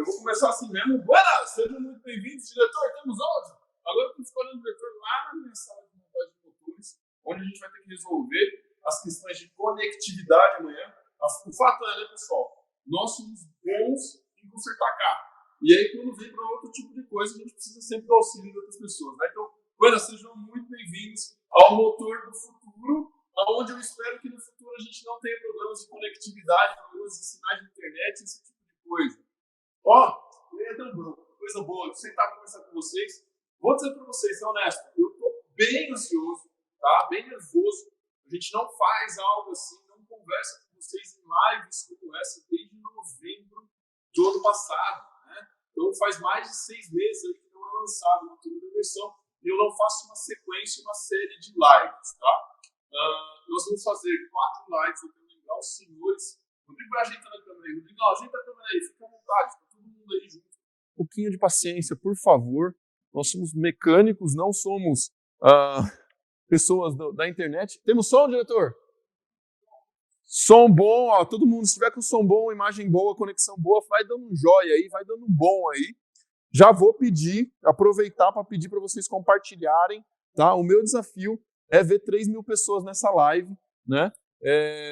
Eu vou começar assim mesmo. Buenas! Sejam muito bem-vindos, diretor. Temos áudio? Agora eu estou escolhendo o diretor lá na minha sala de montagem de motores, onde a gente vai ter que resolver as questões de conectividade amanhã. O fato é, né, pessoal? Nós somos bons em consertar carro. E aí, quando vem para outro tipo de coisa, a gente precisa sempre do auxílio de outras pessoas, né? Então, buenas, sejam muito bem-vindos ao Motor do Futuro, onde eu espero que no futuro a gente não tenha problemas de conectividade, problemas de sinais de internet, esse tipo de coisa. Eu ia ter coisa boa, eu sentar para conversar com vocês. Vou dizer para vocês, ser honesto, eu estou bem ansioso, tá? Bem nervoso. A gente não faz algo assim, não conversa com vocês em lives como essa desde novembro do ano passado, né? Então faz mais de 6 meses aí que não é lançado uma primeira versão e eu não faço uma sequência, uma série de lives, tá? Nós vamos fazer 4 lives, eu quero lembrar os senhores. Rodrigo vai ajeitando a câmera aí. Rodrigo, ajeita a câmera aí, fica à vontade, tá todo mundo aí junto. Um pouquinho de paciência, por favor. Nós somos mecânicos, não somos pessoas da internet. Temos som, diretor? Som bom, ó, todo mundo, se tiver com som bom, imagem boa, conexão boa, vai dando um joia aí, vai dando um bom aí. Já vou aproveitar para pedir para vocês compartilharem, tá? O meu desafio é ver 3.000 pessoas nessa live, né?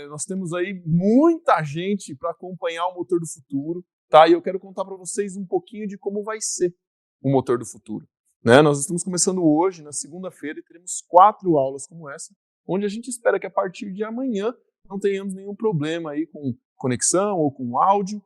Nós temos aí muita gente para acompanhar o Motor do Futuro, tá? E eu quero contar para vocês um pouquinho de como vai ser o Motor do Futuro, né? Nós estamos começando hoje, na segunda-feira, e teremos 4 aulas como essa, onde a gente espera que a partir de amanhã não tenhamos nenhum problema aí com conexão ou com áudio.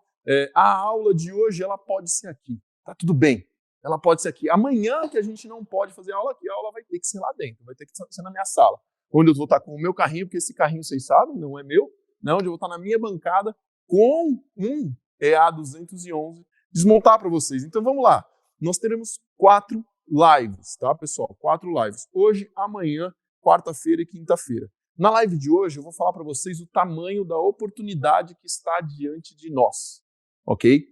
A aula de hoje, ela pode ser aqui, tá tudo bem. Ela pode ser aqui. Amanhã que a gente não pode fazer aula aqui, a aula vai ter que ser lá dentro, vai ter que ser na minha sala, onde eu vou estar com o meu carrinho, porque esse carrinho, vocês sabem, não é meu, né? Onde eu vou estar na minha bancada com um EA211 desmontar para vocês. Então vamos lá. Nós teremos 4 lives, tá, pessoal? 4 lives. Hoje, amanhã, quarta-feira e quinta-feira. Na live de hoje, eu vou falar para vocês o tamanho da oportunidade que está diante de nós, ok?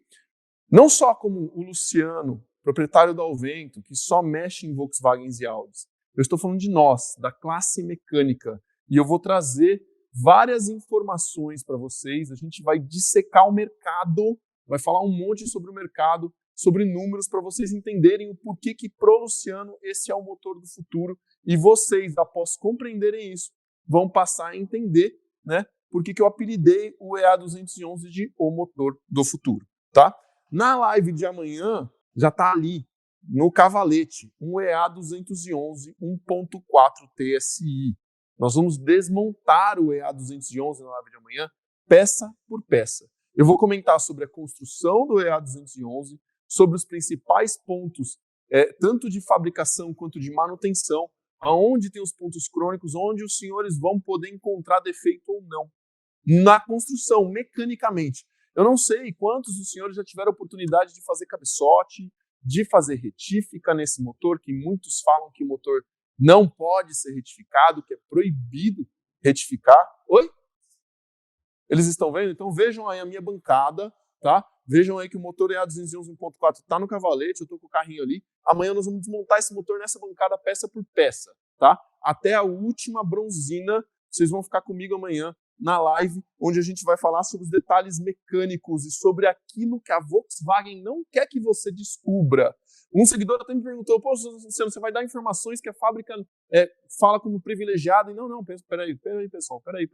Não só como o Luciano, proprietário da Alvento, que só mexe em Volkswagens e Audis. Eu estou falando de nós, da classe mecânica. E eu vou trazer várias informações para vocês. A gente vai dissecar o mercado, vai falar um monte sobre o mercado, sobre números, para vocês entenderem o porquê que pro Luciano esse é o motor do futuro. E vocês, após compreenderem isso, vão passar a entender, né, por que eu apelidei o EA211 de o motor do futuro, tá? Na live de amanhã, já está ali, no cavalete, um EA211 1.4 TSI. Nós vamos desmontar o EA211 na live de amanhã, peça por peça. Eu vou comentar sobre a construção do EA211, sobre os principais pontos, tanto de fabricação quanto de manutenção, aonde tem os pontos crônicos, onde os senhores vão poder encontrar defeito ou não. Na construção, mecanicamente. Eu não sei quantos dos senhores já tiveram a oportunidade de fazer cabeçote, de fazer retífica nesse motor, que muitos falam que o motor não pode ser retificado, que é proibido retificar. Oi? Eles estão vendo? Então vejam aí a minha bancada, tá? Vejam aí que o motor EA211 1.4 está no cavalete, eu estou com o carrinho ali. Amanhã nós vamos desmontar esse motor nessa bancada peça por peça, tá? Até a última bronzina, vocês vão ficar comigo amanhã na live, onde a gente vai falar sobre os detalhes mecânicos e sobre aquilo que a Volkswagen não quer que você descubra. Um seguidor até me perguntou, pô, você vai dar informações que a fábrica fala como privilegiada? E não, peraí, pessoal, peraí.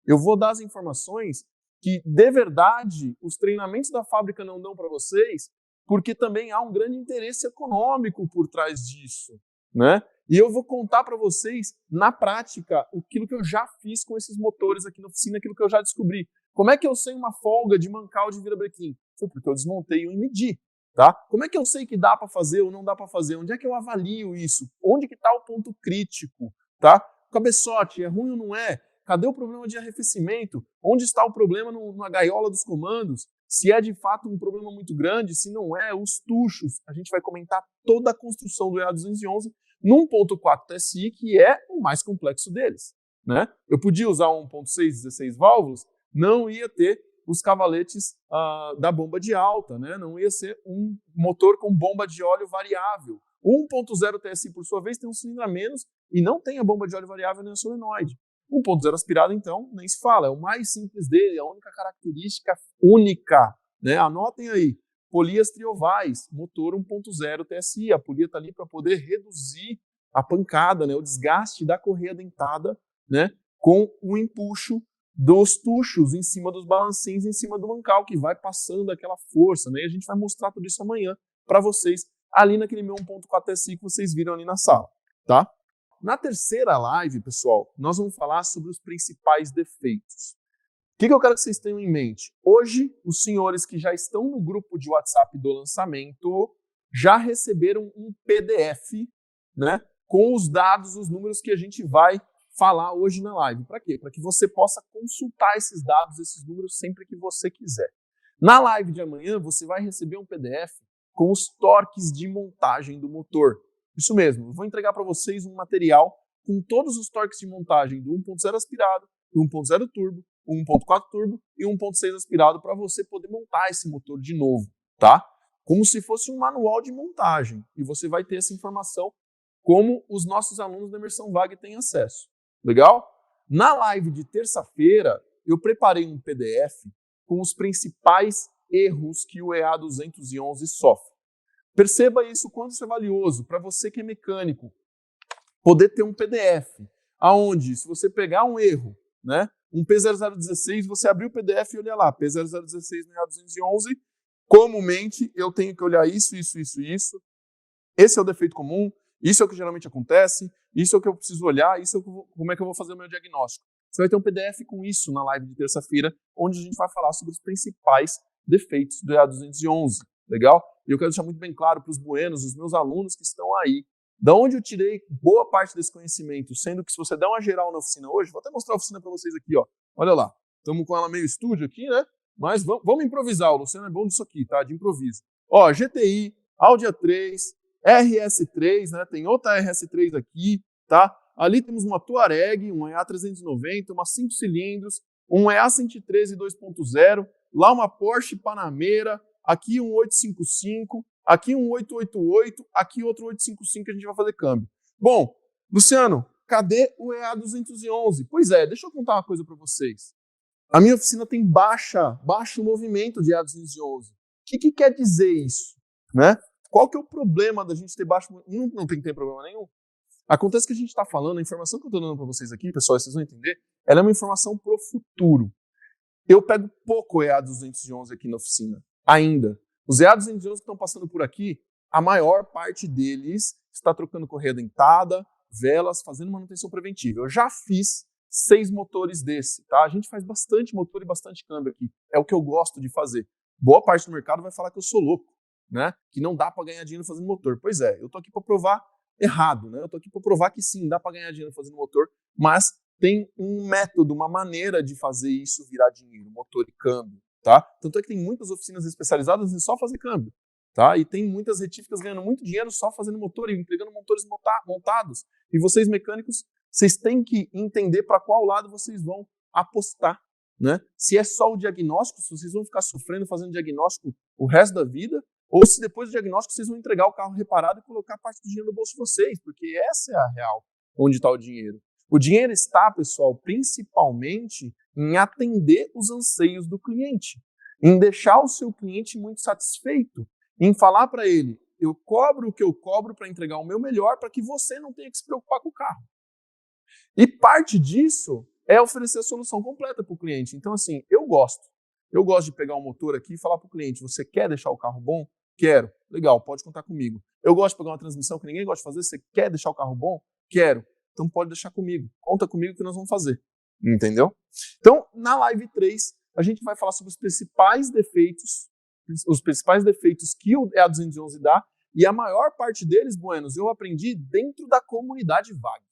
Eu vou dar as informações que, de verdade, os treinamentos da fábrica não dão para vocês, porque também há um grande interesse econômico por trás disso, né? E eu vou contar para vocês, na prática, aquilo que eu já fiz com esses motores aqui na oficina, aquilo que eu já descobri. Como é que eu sei uma folga de mancal de virabrequim? Foi porque eu desmontei e medi, tá? Como é que eu sei que dá para fazer ou não dá para fazer? Onde é que eu avalio isso? Onde que está o ponto crítico, tá? Cabeçote, é ruim ou não é? Cadê o problema de arrefecimento? Onde está o problema na gaiola dos comandos? Se é de fato um problema muito grande, se não é, os tuchos. A gente vai comentar toda a construção do EA211 num 1.4 TSI, que é o mais complexo deles, né? Eu podia usar um 1.6 16 válvulas, não ia ter os cavaletes da bomba de alta, né? Não ia ser um motor com bomba de óleo variável. O 1.0 TSI, por sua vez, tem um cilindro a menos e não tem a bomba de óleo variável nem o solenoide. 1.0 aspirado, então, nem se fala. É o mais simples dele, a única característica única, né? Anotem aí. polias triovais, motor 1.0 TSI. A polia está ali para poder reduzir a pancada, né, o desgaste da correia dentada, né, com o empuxo dos tuchos em cima dos balancinhos, em cima do mancal, que vai passando aquela força, né? E a gente vai mostrar tudo isso amanhã para vocês, ali naquele meu 1.4 TSI que vocês viram ali na sala, tá? Na terceira live, pessoal, nós vamos falar sobre os principais defeitos. O que eu quero que vocês tenham em mente? Hoje, os senhores que já estão no grupo de WhatsApp do lançamento já receberam um PDF, né, com os dados, os números que a gente vai falar hoje na live. Para quê? Para que você possa consultar esses dados, esses números, sempre que você quiser. Na live de amanhã, você vai receber um PDF com os torques de montagem do motor. Isso mesmo, eu vou entregar para vocês um material com todos os torques de montagem do 1.0 aspirado, do 1.0 turbo, 1.4 turbo e 1.6 aspirado para você poder montar esse motor de novo, tá? Como se fosse um manual de montagem. E você vai ter essa informação como os nossos alunos da Imersão VAG têm acesso. Legal? Na live de terça-feira, eu preparei um PDF com os principais erros que o EA211 sofre. Perceba isso quanto isso é valioso para você que é mecânico, poder ter um PDF, aonde se você pegar um erro, né, um P0016, você abrir o PDF e olhar lá, P0016 no EA211, comumente eu tenho que olhar isso. Esse é o defeito comum, isso é o que geralmente acontece, isso é o que eu preciso olhar, isso é como é que eu vou fazer o meu diagnóstico. Você vai ter um PDF com isso na live de terça-feira, onde a gente vai falar sobre os principais defeitos do EA211. Legal? E eu quero deixar muito bem claro para os buenos, os meus alunos que estão aí, da onde eu tirei boa parte desse conhecimento, sendo que se você der uma geral na oficina hoje, vou até mostrar a oficina para vocês aqui, ó. Olha lá, estamos com ela meio estúdio aqui, né? Mas vamos improvisar, o Luciano é bom disso aqui, tá? De improviso. Ó, GTI, Audi A3, RS3, né? Tem outra RS3 aqui, tá? Ali temos uma Touareg, um EA390, uma 5 cilindros, um EA113 2.0, lá uma Porsche Panamera, aqui um 855, aqui um 888, aqui outro 855 que a gente vai fazer câmbio. Bom, Luciano, cadê o EA211? Pois é, deixa eu contar uma coisa para vocês. A minha oficina tem baixo movimento de EA211. O que quer dizer isso? Né? Qual que é o problema da gente ter baixo movimento? Não tem que ter problema nenhum. Acontece que a gente está falando, a informação que eu estou dando para vocês aqui, pessoal, vocês vão entender, ela é uma informação para o futuro. Eu pego pouco EA211 aqui na oficina, ainda. Os EA211 que estão passando por aqui, a maior parte deles está trocando correia dentada, velas, fazendo manutenção preventiva. Eu já fiz 6 motores desse, tá? A gente faz bastante motor e bastante câmbio aqui. É o que eu gosto de fazer. Boa parte do mercado vai falar que eu sou louco, né? Que não dá para ganhar dinheiro fazendo motor. Pois é, eu tô aqui para provar errado, né? Eu tô aqui para provar que sim, dá para ganhar dinheiro fazendo motor, mas tem um método, uma maneira de fazer isso virar dinheiro, motor e câmbio, tá? Tanto é que tem muitas oficinas especializadas em só fazer câmbio, tá? E tem muitas retíficas ganhando muito dinheiro só fazendo motor e entregando motores montados. E vocês mecânicos, vocês têm que entender para qual lado vocês vão apostar, né? Se é só o diagnóstico, se vocês vão ficar sofrendo fazendo diagnóstico o resto da vida, ou se depois do diagnóstico vocês vão entregar o carro reparado e colocar parte do dinheiro no bolso de vocês, porque essa é a real, onde está o dinheiro. O dinheiro está, pessoal, principalmente em atender os anseios do cliente, em deixar o seu cliente muito satisfeito, em falar para ele, eu cobro o que eu cobro para entregar o meu melhor para que você não tenha que se preocupar com o carro. E parte disso é oferecer a solução completa para o cliente. Então, assim, eu gosto de pegar um motor aqui e falar para o cliente, você quer deixar o carro bom? Quero. Legal, pode contar comigo. Eu gosto de pegar uma transmissão que ninguém gosta de fazer, você quer deixar o carro bom? Quero. Então pode deixar comigo. Conta comigo que nós vamos fazer. Entendeu? Então, na live 3, a gente vai falar sobre os principais defeitos que o EA211 dá, e a maior parte deles, buenos, eu aprendi dentro da comunidade VAG.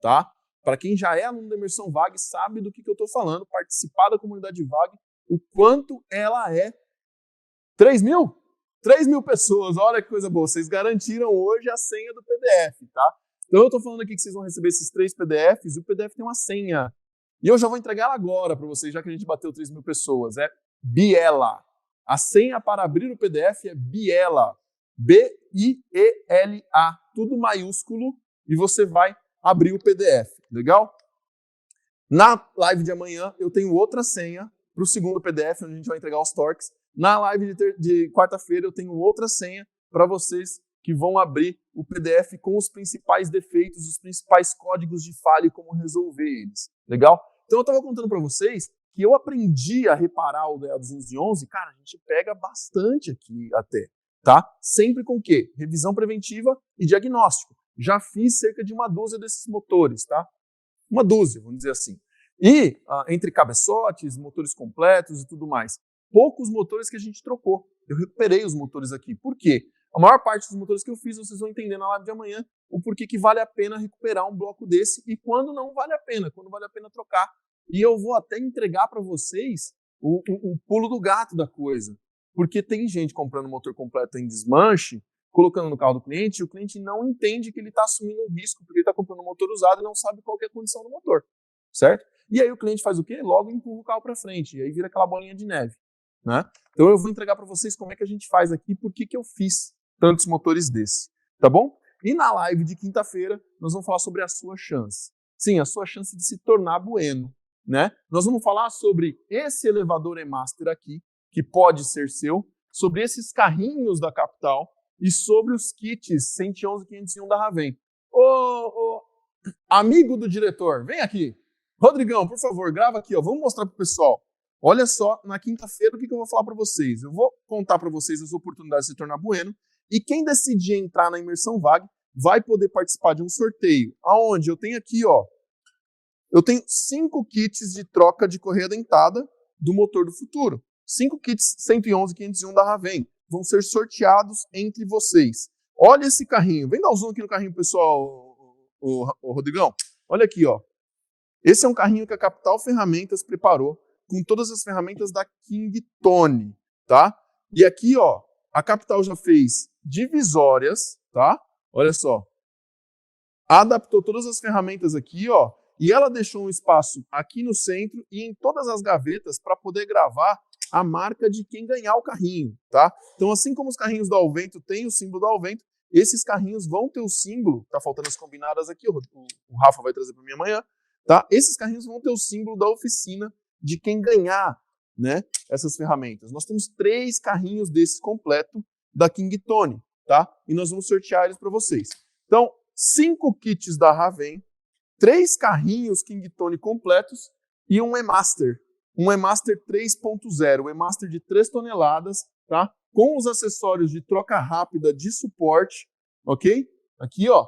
Tá? Para quem já é aluno da Imersão VAG, sabe do que eu estou falando, participar da comunidade VAG, o quanto ela é 3 mil? 3 mil pessoas, olha que coisa boa. Vocês garantiram hoje a senha do PDF, tá? Então eu estou falando aqui que vocês vão receber esses 3 PDFs e o PDF tem uma senha. E eu já vou entregar ela agora para vocês, já que a gente bateu 3 mil pessoas. É Biela. A senha para abrir o PDF é Biela. B-I-E-L-A. Tudo maiúsculo e você vai abrir o PDF. Legal? Na live de amanhã eu tenho outra senha para o segundo PDF, onde a gente vai entregar os torques. Na live de quarta-feira eu tenho outra senha para vocês que vão abrir o PDF com os principais defeitos, os principais códigos de falha e como resolver eles. Legal? Então eu estava contando para vocês que eu aprendi a reparar o DA211, cara, a gente pega bastante aqui até, tá? Sempre com o quê? Revisão preventiva e diagnóstico. Já fiz cerca de uma dúzia desses motores, tá? Uma dúzia, vamos dizer assim. E entre cabeçotes, motores completos e tudo mais, poucos motores que a gente trocou. Eu recuperei os motores aqui. Por quê? A maior parte dos motores que eu fiz, vocês vão entender na live de amanhã o porquê que vale a pena recuperar um bloco desse e quando não vale a pena, quando vale a pena trocar. E eu vou até entregar para vocês o pulo do gato da coisa. Porque tem gente comprando motor completo em desmanche, colocando no carro do cliente, e o cliente não entende que ele está assumindo um risco, porque ele está comprando um motor usado e não sabe qual que é a condição do motor. Certo? E aí o cliente faz o quê? Logo empurra o carro para frente. E aí vira aquela bolinha de neve. Né? Então eu vou entregar para vocês como é que a gente faz aqui, por que eu fiz tantos motores desse. Tá bom? E na live de quinta-feira, nós vamos falar sobre a sua chance. Sim, a sua chance de se tornar bueno. Né? Nós vamos falar sobre esse elevador E-Master aqui, que pode ser seu, sobre esses carrinhos da Capital e sobre os kits 111 501 da Raven. Ô, amigo do diretor, vem aqui. Rodrigão, por favor, grava aqui, ó. Vamos mostrar para o pessoal. Olha só, na quinta-feira, o que eu vou falar para vocês? Eu vou contar para vocês as oportunidades de se tornar bueno e quem decidir entrar na Imersão VAG vai poder participar de um sorteio. Aonde? Eu tenho aqui, ó. Eu tenho 5 kits de troca de correia dentada do motor do futuro. 5 kits 111 501 da Raven. Vão ser sorteados entre vocês. Olha esse carrinho. Vem dar um zoom aqui no carrinho, pessoal, o Rodrigão. Olha aqui, ó. Esse é um carrinho que a Capital Ferramentas preparou com todas as ferramentas da Kingtone, tá? E aqui, ó, a Capital já fez divisórias, tá? Olha só. Adaptou todas as ferramentas aqui, ó. E ela deixou um espaço aqui no centro e em todas as gavetas para poder gravar a marca de quem ganhar o carrinho, tá? Então, assim como os carrinhos da Alvento têm o símbolo da Alvento, esses carrinhos vão ter o símbolo, tá faltando as combinadas aqui, o Rafa vai trazer para mim amanhã, tá? Esses carrinhos vão ter o símbolo da oficina de quem ganhar, né, essas ferramentas. Nós temos 3 carrinhos desses completo da Kingtone, tá? E nós vamos sortear eles para vocês. Então, 5 kits da Raven, 3 carrinhos Kingtone completos e um E-Master. Um E-Master 3.0, um E-Master de 3 toneladas, tá? Com os acessórios de troca rápida de suporte, ok? Aqui, ó,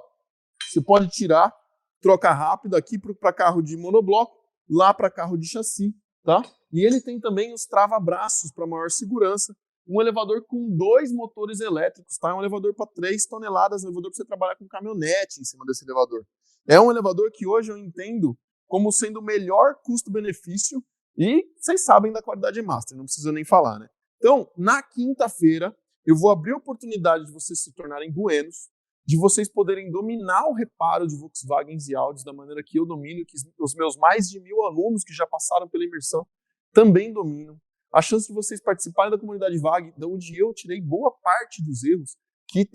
você pode tirar troca rápida aqui para carro de monobloco, lá para carro de chassi, tá? E ele tem também os trava-braços para maior segurança, um elevador com 2 motores elétricos, tá? É um elevador para 3 toneladas, um elevador para você trabalhar com caminhonete em cima desse elevador. É um elevador que hoje eu entendo como sendo o melhor custo-benefício e vocês sabem da qualidade E-Master, não precisa nem falar, né? Então, na quinta-feira, eu vou abrir a oportunidade de vocês se tornarem buenos, de vocês poderem dominar o reparo de Volkswagens e Audis da maneira que eu domino, que os meus mais de 1000 alunos que já passaram pela imersão também dominam. A chance de vocês participarem da comunidade VAG, de onde eu tirei boa parte dos erros que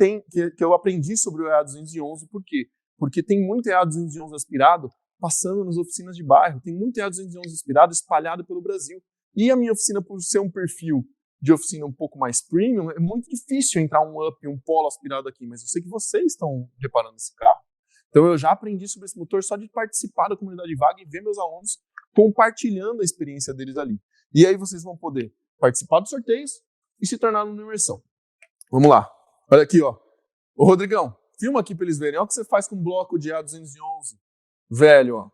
eu aprendi sobre o EA211. Por quê? Porque tem muito EA211 aspirado passando nas oficinas de bairro, tem muito EA211 aspirado espalhado pelo Brasil. E a minha oficina, por ser um perfil de oficina um pouco mais premium, é muito difícil entrar um Up, um Polo aspirado aqui, mas eu sei que vocês estão reparando esse carro. Então eu já aprendi sobre esse motor só de participar da comunidade VAG e ver meus alunos compartilhando a experiência deles ali. E aí vocês vão poder participar dos sorteios e se tornar uma imersão. Vamos lá. Olha aqui, ó. Ô, Rodrigão, filma aqui para eles verem. Olha o que você faz com um bloco de A211. Velho, ó.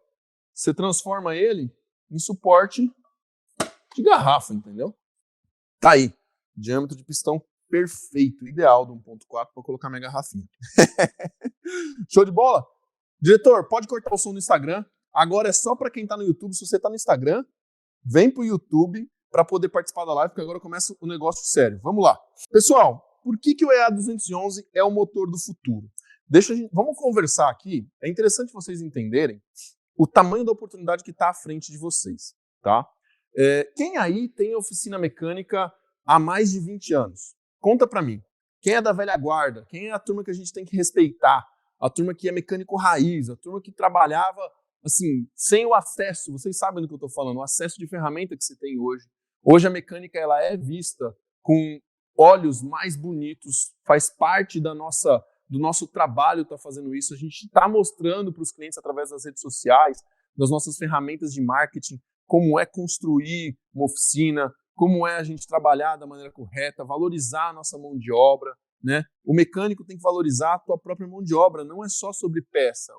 Você transforma ele em suporte de garrafa, entendeu? Tá aí. Diâmetro de pistão perfeito, ideal do 1.4 para colocar minha garrafinha. Show de bola? Diretor, pode cortar o som no Instagram. Agora é só para quem tá no YouTube. Se você tá no Instagram, vem pro YouTube para poder participar da live, porque agora começa o negócio sério. Vamos lá. Pessoal, por que o EA211 é o motor do futuro? Vamos conversar aqui. É interessante vocês entenderem o tamanho da oportunidade que está à frente de vocês, tá? Quem aí tem oficina mecânica há mais de 20 anos? Conta para mim. Quem é da velha guarda? Quem é a turma que a gente tem que respeitar? A turma que é mecânico raiz, a turma que trabalhava assim, sem o acesso, vocês sabem do que eu estou falando, o acesso de ferramenta que você tem hoje. Hoje a mecânica ela é vista com óleos mais bonitos, faz parte do nosso trabalho estar fazendo isso. A gente está mostrando para os clientes através das redes sociais, das nossas ferramentas de marketing, como é construir uma oficina, como é a gente trabalhar da maneira correta, valorizar a nossa mão de obra, né? O mecânico tem que valorizar a tua própria mão de obra, não é só sobre peça.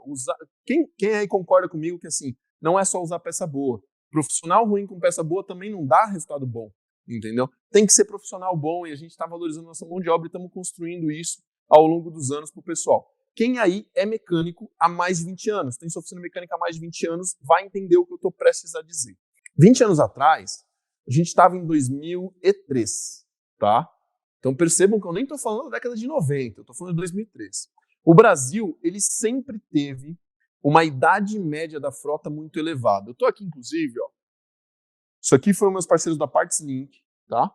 Quem aí concorda comigo que assim, não é só usar peça boa. Profissional ruim com peça boa também não dá resultado bom, entendeu? Tem que ser profissional bom e a gente está valorizando a nossa mão de obra e estamos construindo isso ao longo dos anos para o pessoal. Quem aí é mecânico há mais de 20 anos, tem sua oficina mecânica há mais de 20 anos, vai entender o que eu estou prestes a dizer. 20 anos atrás, a gente estava em 2003, tá? Então percebam que eu nem estou falando da década de 90, eu estou falando de 2003. O Brasil, ele sempre teve uma idade média da frota muito elevada. Eu estou aqui, inclusive, ó. Isso aqui foram meus parceiros da Parts Link, tá?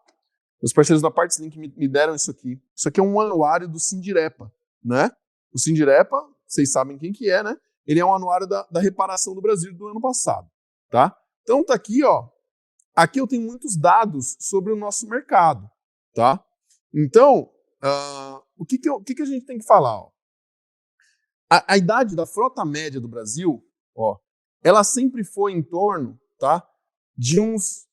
Meus parceiros da Parts Link me deram isso aqui. Isso aqui é um anuário do Sindirepa, né? O Sindirepa, vocês sabem quem que é, né? Ele é um anuário da reparação do Brasil do ano passado, tá? Então tá aqui, ó. Aqui eu tenho muitos dados sobre o nosso mercado, tá? Então, o que a gente tem que falar, ó? A idade da frota média do Brasil, ó, ela sempre foi em torno, tá, de uns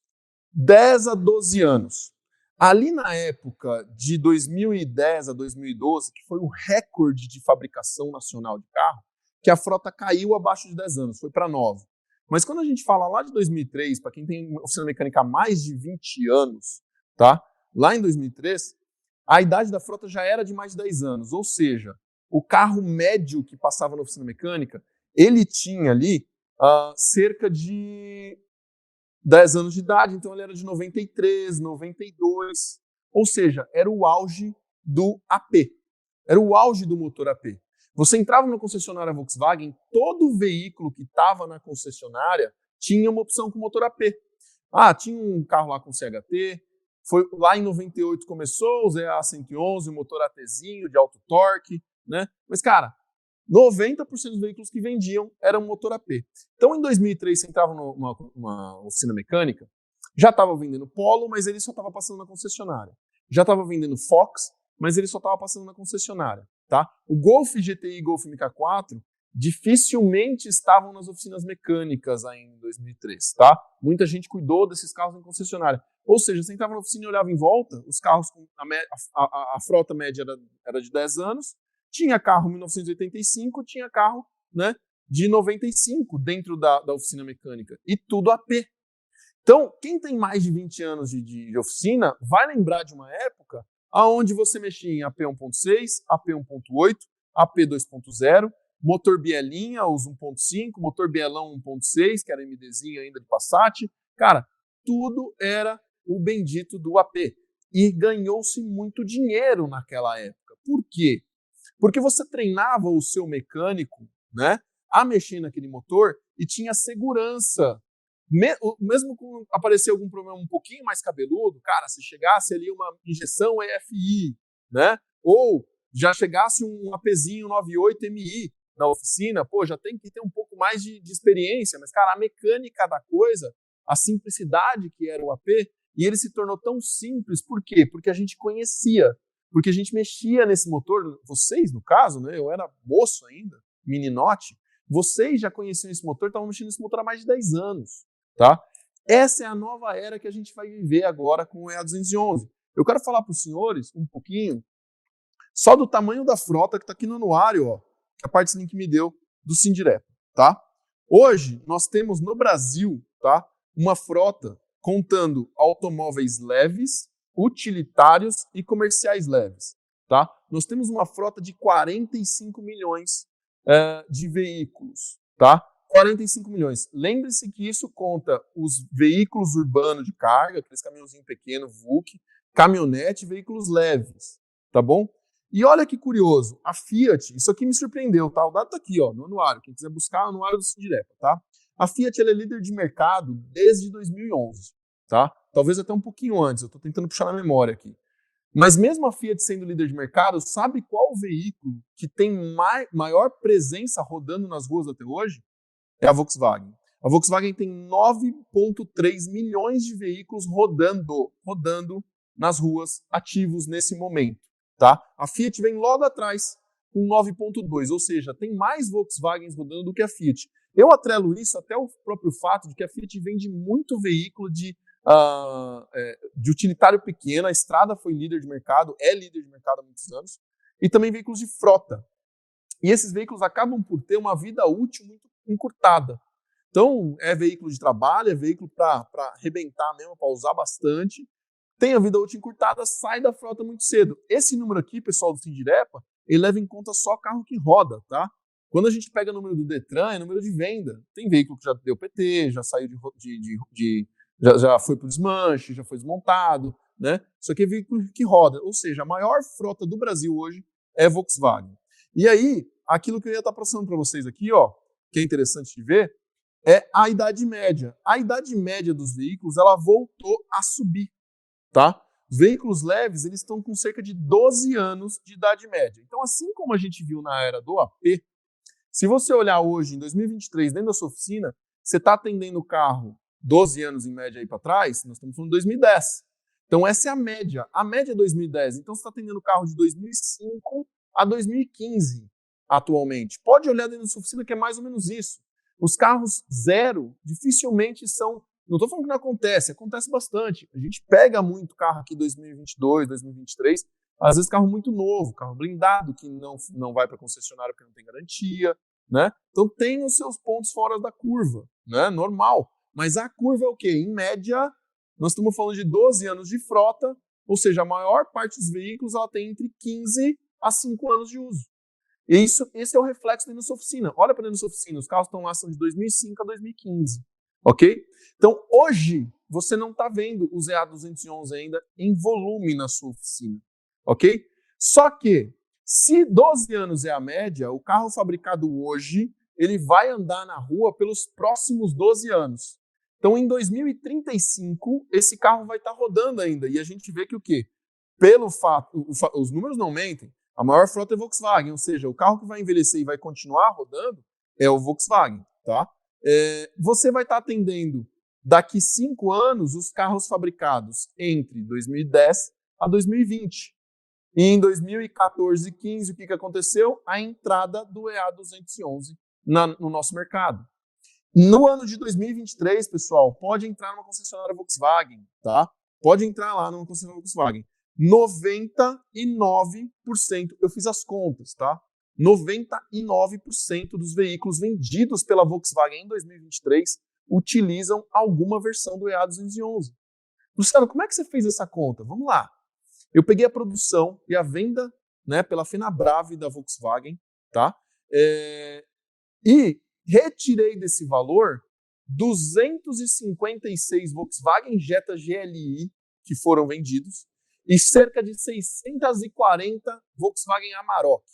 10 a 12 anos. Ali na época de 2010 a 2012, que foi o recorde de fabricação nacional de carro, que a frota caiu abaixo de 10 anos, foi para 9. Mas quando a gente fala lá de 2003, para quem tem oficina mecânica há mais de 20 anos, tá, lá em 2003, a idade da frota já era de mais de 10 anos, ou seja, o carro médio que passava na oficina mecânica, ele tinha ali cerca de 10 anos de idade, então ele era de 93, 92, ou seja, era o auge do AP, era o auge do motor AP. Você entrava na concessionária Volkswagen, todo veículo que estava na concessionária tinha uma opção com motor AP. Tinha um carro lá com CHT, foi lá em 98 começou o ZA111, o motor ATzinho de alto torque, né? Mas, cara, 90% dos veículos que vendiam eram motor AP. Então, em 2003, você entrava numa oficina mecânica, já estava vendendo Polo, mas ele só estava passando na concessionária. Já estava vendendo Fox, mas ele só estava passando na concessionária. Tá? O Golf GTI e Golf MK4 dificilmente estavam nas oficinas mecânicas ainda em 2003. Tá? Muita gente cuidou desses carros em concessionária. Ou seja, você entrava na oficina e olhava em volta, os carros, a frota média era de 10 anos, tinha carro 1985, tinha carro, né, de 95 dentro da oficina mecânica. E tudo AP. Então, quem tem mais de 20 anos de oficina vai lembrar de uma época onde você mexia em AP 1.6, AP 1.8, AP 2.0, motor bielinha, os 1.5, motor bielão 1.6, que era MDzinho ainda de Passat. Cara, tudo era o bendito do AP. E ganhou-se muito dinheiro naquela época. Por quê? Porque você treinava o seu mecânico, né, a mexer naquele motor e tinha segurança. Mesmo quando aparecer algum problema um pouquinho mais cabeludo, cara, se chegasse ali uma injeção EFI, né, ou já chegasse um APzinho 98 MI na oficina, pô, já tem que ter um pouco mais de experiência, mas, cara, a mecânica da coisa, a simplicidade que era o AP, e ele se tornou tão simples, por quê? Porque a gente conhecia. Porque a gente mexia nesse motor, vocês no caso, né? Eu era moço ainda, meninote, vocês já conheciam esse motor, estavam mexendo nesse motor há mais de 10 anos, tá? Essa é a nova era que a gente vai viver agora com o EA211. Eu quero falar para os senhores um pouquinho só do tamanho da frota que está aqui no anuário, ó, que a Parts Link me deu do Sindirepa, tá? Hoje, nós temos no Brasil, tá, uma frota contando automóveis leves, utilitários e comerciais leves, tá? Nós temos uma frota de 45 milhões de veículos, tá? 45 milhões. Lembre-se que isso conta os veículos urbanos de carga, aqueles caminhãozinhos pequenos, VUC, caminhonete e veículos leves, tá bom? E olha que curioso, a Fiat, isso aqui me surpreendeu, tá? O dado tá aqui, ó, no anuário, quem quiser buscar, o anuário do Sindirepa, tá? A Fiat, ela é líder de mercado desde 2011, tá? Talvez até um pouquinho antes, eu estou tentando puxar na memória aqui. Mas mesmo a Fiat sendo líder de mercado, sabe qual veículo que tem maior presença rodando nas ruas até hoje? É a Volkswagen. A Volkswagen tem 9,3 milhões de veículos rodando nas ruas ativos nesse momento. Tá? A Fiat vem logo atrás com 9,2, ou seja, tem mais Volkswagens rodando do que a Fiat. Eu atrelo isso até o próprio fato de que a Fiat vende muito veículo de utilitário pequeno, a Estrada foi líder de mercado, é líder de mercado há muitos anos, e também veículos de frota. E esses veículos acabam por ter uma vida útil muito encurtada. Então, é veículo de trabalho, é veículo para arrebentar mesmo, para usar bastante, tem a vida útil encurtada, sai da frota muito cedo. Esse número aqui, pessoal do Sindirepa, ele leva em conta só carro que roda, tá? Quando a gente pega o número do Detran, é número de venda. Tem veículo que já deu PT, já saiu já foi para o desmanche, já foi desmontado, né? Isso aqui é veículo que roda. Ou seja, a maior frota do Brasil hoje é Volkswagen. E aí, aquilo que eu ia estar passando para vocês aqui, ó, que é interessante de ver, é a idade média. A idade média dos veículos, ela voltou a subir, tá? Os veículos leves, eles estão com cerca de 12 anos de idade média. Então, assim como a gente viu na era do AP, se você olhar hoje, em 2023, dentro da sua oficina, você está atendendo o carro 12 anos em média aí para trás, nós estamos falando de 2010. Então, essa é a média. A média é 2010. Então, você está atendendo o carro de 2005 a 2015, atualmente. Pode olhar dentro da sua oficina que é mais ou menos isso. Os carros zero dificilmente são... Não estou falando que não acontece, acontece bastante. A gente pega muito carro aqui 2022, 2023, às vezes carro muito novo, carro blindado, que não vai para concessionária porque não tem garantia, né? Então tem os seus pontos fora da curva, né? Normal. Mas a curva é o quê? Em média, nós estamos falando de 12 anos de frota, ou seja, a maior parte dos veículos ela tem entre 15 a 5 anos de uso. E esse é o reflexo dentro da sua oficina. Olha para dentro da sua oficina, os carros estão lá, são de 2005 a 2015. Ok? Então, hoje, você não está vendo os EA211 ainda em volume na sua oficina. Ok? Só que, se 12 anos é a média, o carro fabricado hoje, ele vai andar na rua pelos próximos 12 anos. Então, em 2035, esse carro vai estar rodando ainda. E a gente vê que o quê? Pelo fato, os números não mentem, a maior frota é Volkswagen, ou seja, o carro que vai envelhecer e vai continuar rodando é o Volkswagen, tá? Você vai estar atendendo daqui 5 anos os carros fabricados entre 2010 a 2020. E em 2014 e 2015, o que aconteceu? A entrada do EA211 no nosso mercado. No ano de 2023, pessoal, pode entrar numa concessionária Volkswagen, tá? Pode entrar lá numa concessionária Volkswagen. 99%, eu fiz as contas, tá? 99% dos veículos vendidos pela Volkswagen em 2023 utilizam alguma versão do EA211. Luciano, como é que você fez essa conta? Vamos lá. Eu peguei a produção e a venda, né, pela Fenabrave da Volkswagen, tá? E retirei desse valor 256 Volkswagen Jetta GLI que foram vendidos e cerca de 640 Volkswagen Amarok.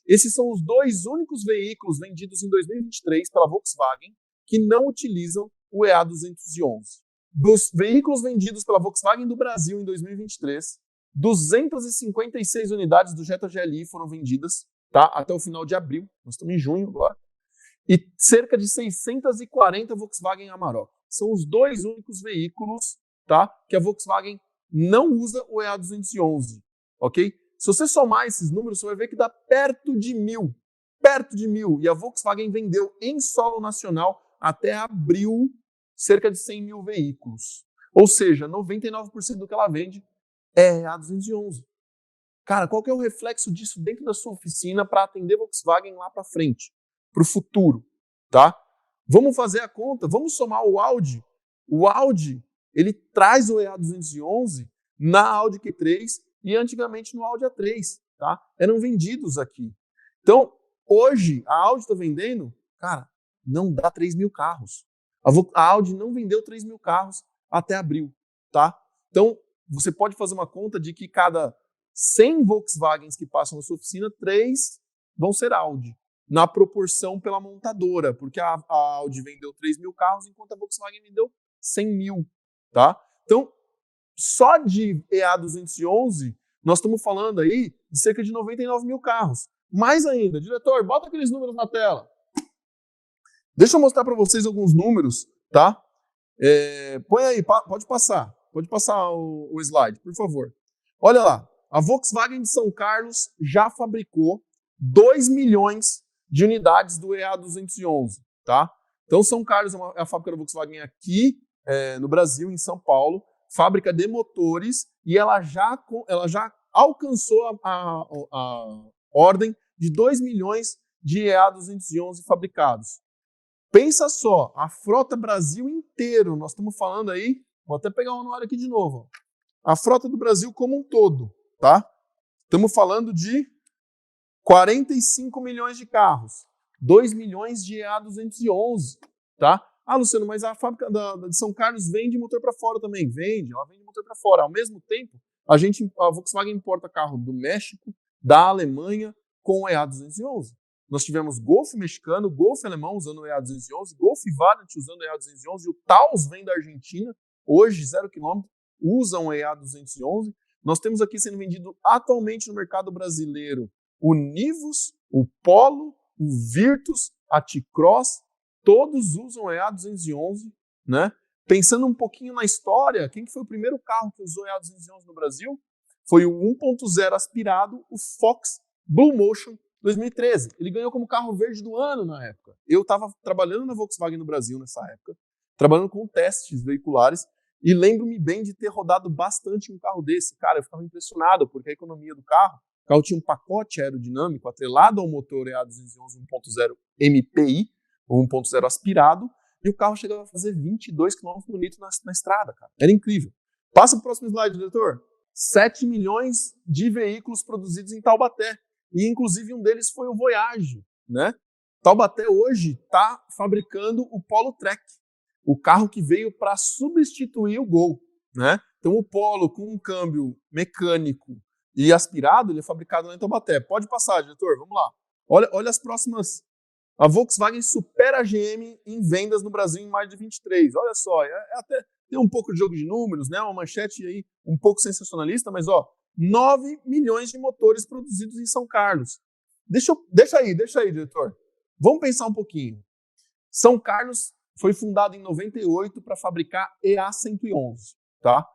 Esses são os 2 únicos veículos vendidos em 2023 pela Volkswagen que não utilizam o EA211. Dos veículos vendidos pela Volkswagen do Brasil em 2023, 256 unidades do Jetta GLI foram vendidas, tá? Até o final de abril, nós estamos em junho agora, e cerca de 640 Volkswagen Amarok. São os 2 únicos veículos, tá, que a Volkswagen não usa o EA211, ok? Se você somar esses números, você vai ver que dá perto de 1.000. Perto de 1.000. E a Volkswagen vendeu em solo nacional até abril cerca de 100 mil veículos. Ou seja, 99% do que ela vende é EA211. Cara, qual que é o reflexo disso dentro da sua oficina para atender Volkswagen lá para frente, para o futuro, tá? Vamos fazer a conta, vamos somar o Audi. O Audi, ele traz o EA211 na Audi Q3 e antigamente no Audi A3, tá? Eram vendidos aqui. Então, hoje, a Audi está vendendo, cara, não dá 3 mil carros. A Audi não vendeu 3 mil carros até abril, tá? Então, você pode fazer uma conta de que cada 100 Volkswagens que passam na sua oficina, 3 vão ser Audi, na proporção pela montadora, porque a Audi vendeu 3 mil carros, enquanto a Volkswagen vendeu 100 mil, tá? Então, só de EA211, nós estamos falando aí de cerca de 99 mil carros. Mais ainda, diretor, bota aqueles números na tela. Deixa eu mostrar para vocês alguns números, tá? Põe aí, pode passar. Pode passar o slide, por favor. Olha lá, a Volkswagen de São Carlos já fabricou 2 milhões de unidades do EA211, tá? Então, São Carlos é a fábrica da Volkswagen aqui no Brasil, em São Paulo, fábrica de motores, e ela já alcançou a ordem de 2 milhões de EA211 fabricados. Pensa só, a frota Brasil inteiro, nós estamos falando aí, vou até pegar o anuário aqui de novo, ó. A frota do Brasil como um todo, tá? Estamos falando de 45 milhões de carros, 2 milhões de EA211, tá? Ah, Luciano, mas a fábrica de São Carlos vende motor para fora também. Vende, ela vende motor para fora. Ao mesmo tempo, a Volkswagen importa carro do México, da Alemanha, com o EA211. Nós tivemos Golf mexicano, Golf alemão usando o EA211, Golf Variant usando o EA211, e o Taos vem da Argentina, hoje 0 km, usam o EA211. Nós temos aqui sendo vendido atualmente no mercado brasileiro o Nivus, o Polo, o Virtus, a T-Cross, todos usam o EA211, né? Pensando um pouquinho na história, quem que foi o primeiro carro que usou EA211 no Brasil? Foi o 1.0 aspirado, o Fox Blue Motion 2013. Ele ganhou como carro verde do ano na época. Eu estava trabalhando na Volkswagen no Brasil nessa época, trabalhando com testes veiculares, e lembro-me bem de ter rodado bastante um carro desse. Cara, eu ficava impressionado, porque a economia do carro, o carro tinha um pacote aerodinâmico atrelado ao motor EA211 1.0 MPI, ou 1.0 aspirado, e o carro chegava a fazer 22 km por litro na estrada, cara. Era incrível. Passa para o próximo slide, diretor. 7 milhões de veículos produzidos em Taubaté. E, inclusive, um deles foi o Voyage, né? Taubaté hoje está fabricando o Polo Trek, o carro que veio para substituir o Gol, né? Então, o Polo com um câmbio mecânico e aspirado, ele é fabricado lá em Taubaté. Pode passar, diretor, vamos lá. Olha as próximas. A Volkswagen supera a GM em vendas no Brasil em maio de 23. Olha só, até tem um pouco de jogo de números, né? Uma manchete aí um pouco sensacionalista, mas ó, 9 milhões de motores produzidos em São Carlos. Deixa aí, diretor. Vamos pensar um pouquinho. São Carlos foi fundado em 98 para fabricar EA111, tá?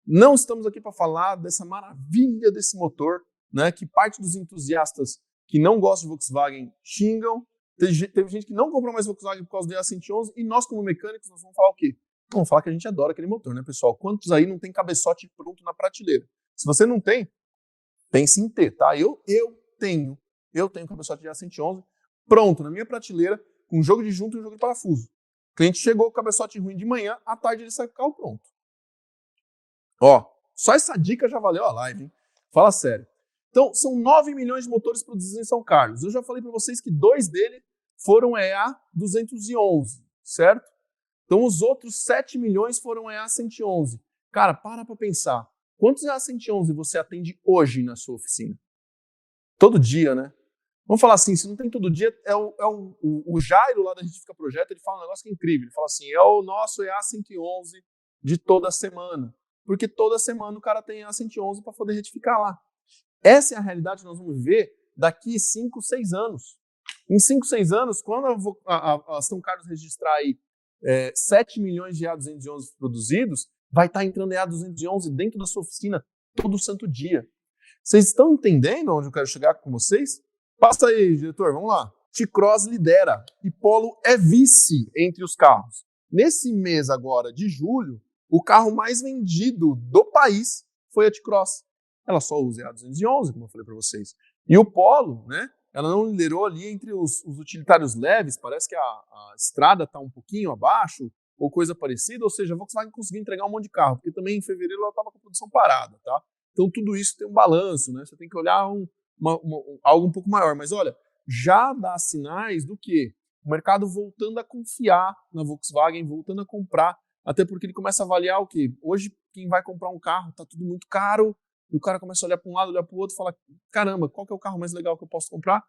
Não estamos aqui para falar dessa maravilha desse motor, né? Que parte dos entusiastas que não gostam de Volkswagen xingam. Teve gente que não comprou mais Volkswagen por causa do EA111, e nós, como mecânicos, nós vamos falar o quê? Vamos falar que a gente adora aquele motor, né, pessoal? Quantos aí não tem cabeçote pronto na prateleira? Se você não tem, pense em ter, tá? Eu tenho cabeçote de EA111 pronto na minha prateleira, com jogo de junto e um jogo de parafuso. O cliente chegou com o cabeçote ruim de manhã, à tarde ele sai com o carro pronto. Ó, só essa dica já valeu a live, hein? Fala sério. Então, são 9 milhões de motores produzidos em São Carlos. Eu já falei para vocês que 2 deles foram EA211, certo? Então, os outros 7 milhões foram EA111. Cara, para pensar. Quantos EA111 você atende hoje na sua oficina? Todo dia, né? Vamos falar assim, se não tem todo dia, o Jairo lá da Retifica Projeto, ele fala um negócio que é incrível. Ele fala assim, é o nosso EA111 de toda semana. Porque toda semana o cara tem EA111 para poder retificar lá. Essa é a realidade que nós vamos ver daqui 5, 6 anos. Em 5, 6 anos, quando a São Carlos registrar aí 7 milhões de EA211 produzidos, vai estar entrando EA211 dentro da sua oficina todo santo dia. Vocês estão entendendo onde eu quero chegar com vocês? Passa aí, diretor, vamos lá. T-Cross lidera e Polo é vice entre os carros. Nesse mês agora de julho, o carro mais vendido do país foi a T-Cross. Ela só usa EA211, como eu falei para vocês. E o Polo, né? Ela não liderou ali entre os utilitários leves, parece que a estrada está um pouquinho abaixo, ou coisa parecida, ou seja, a Volkswagen conseguiu entregar um monte de carro, porque também em fevereiro ela estava com a produção parada, tá? Então tudo isso tem um balanço, né? Você tem que olhar algo um pouco maior. Mas olha, já dá sinais do que o mercado voltando a confiar na Volkswagen, voltando a comprar, até porque ele começa a avaliar o quê? Hoje, quem vai comprar um carro, está tudo muito caro, e o cara começa a olhar para um lado, olhar para o outro e fala, caramba, qual que é o carro mais legal que eu posso comprar?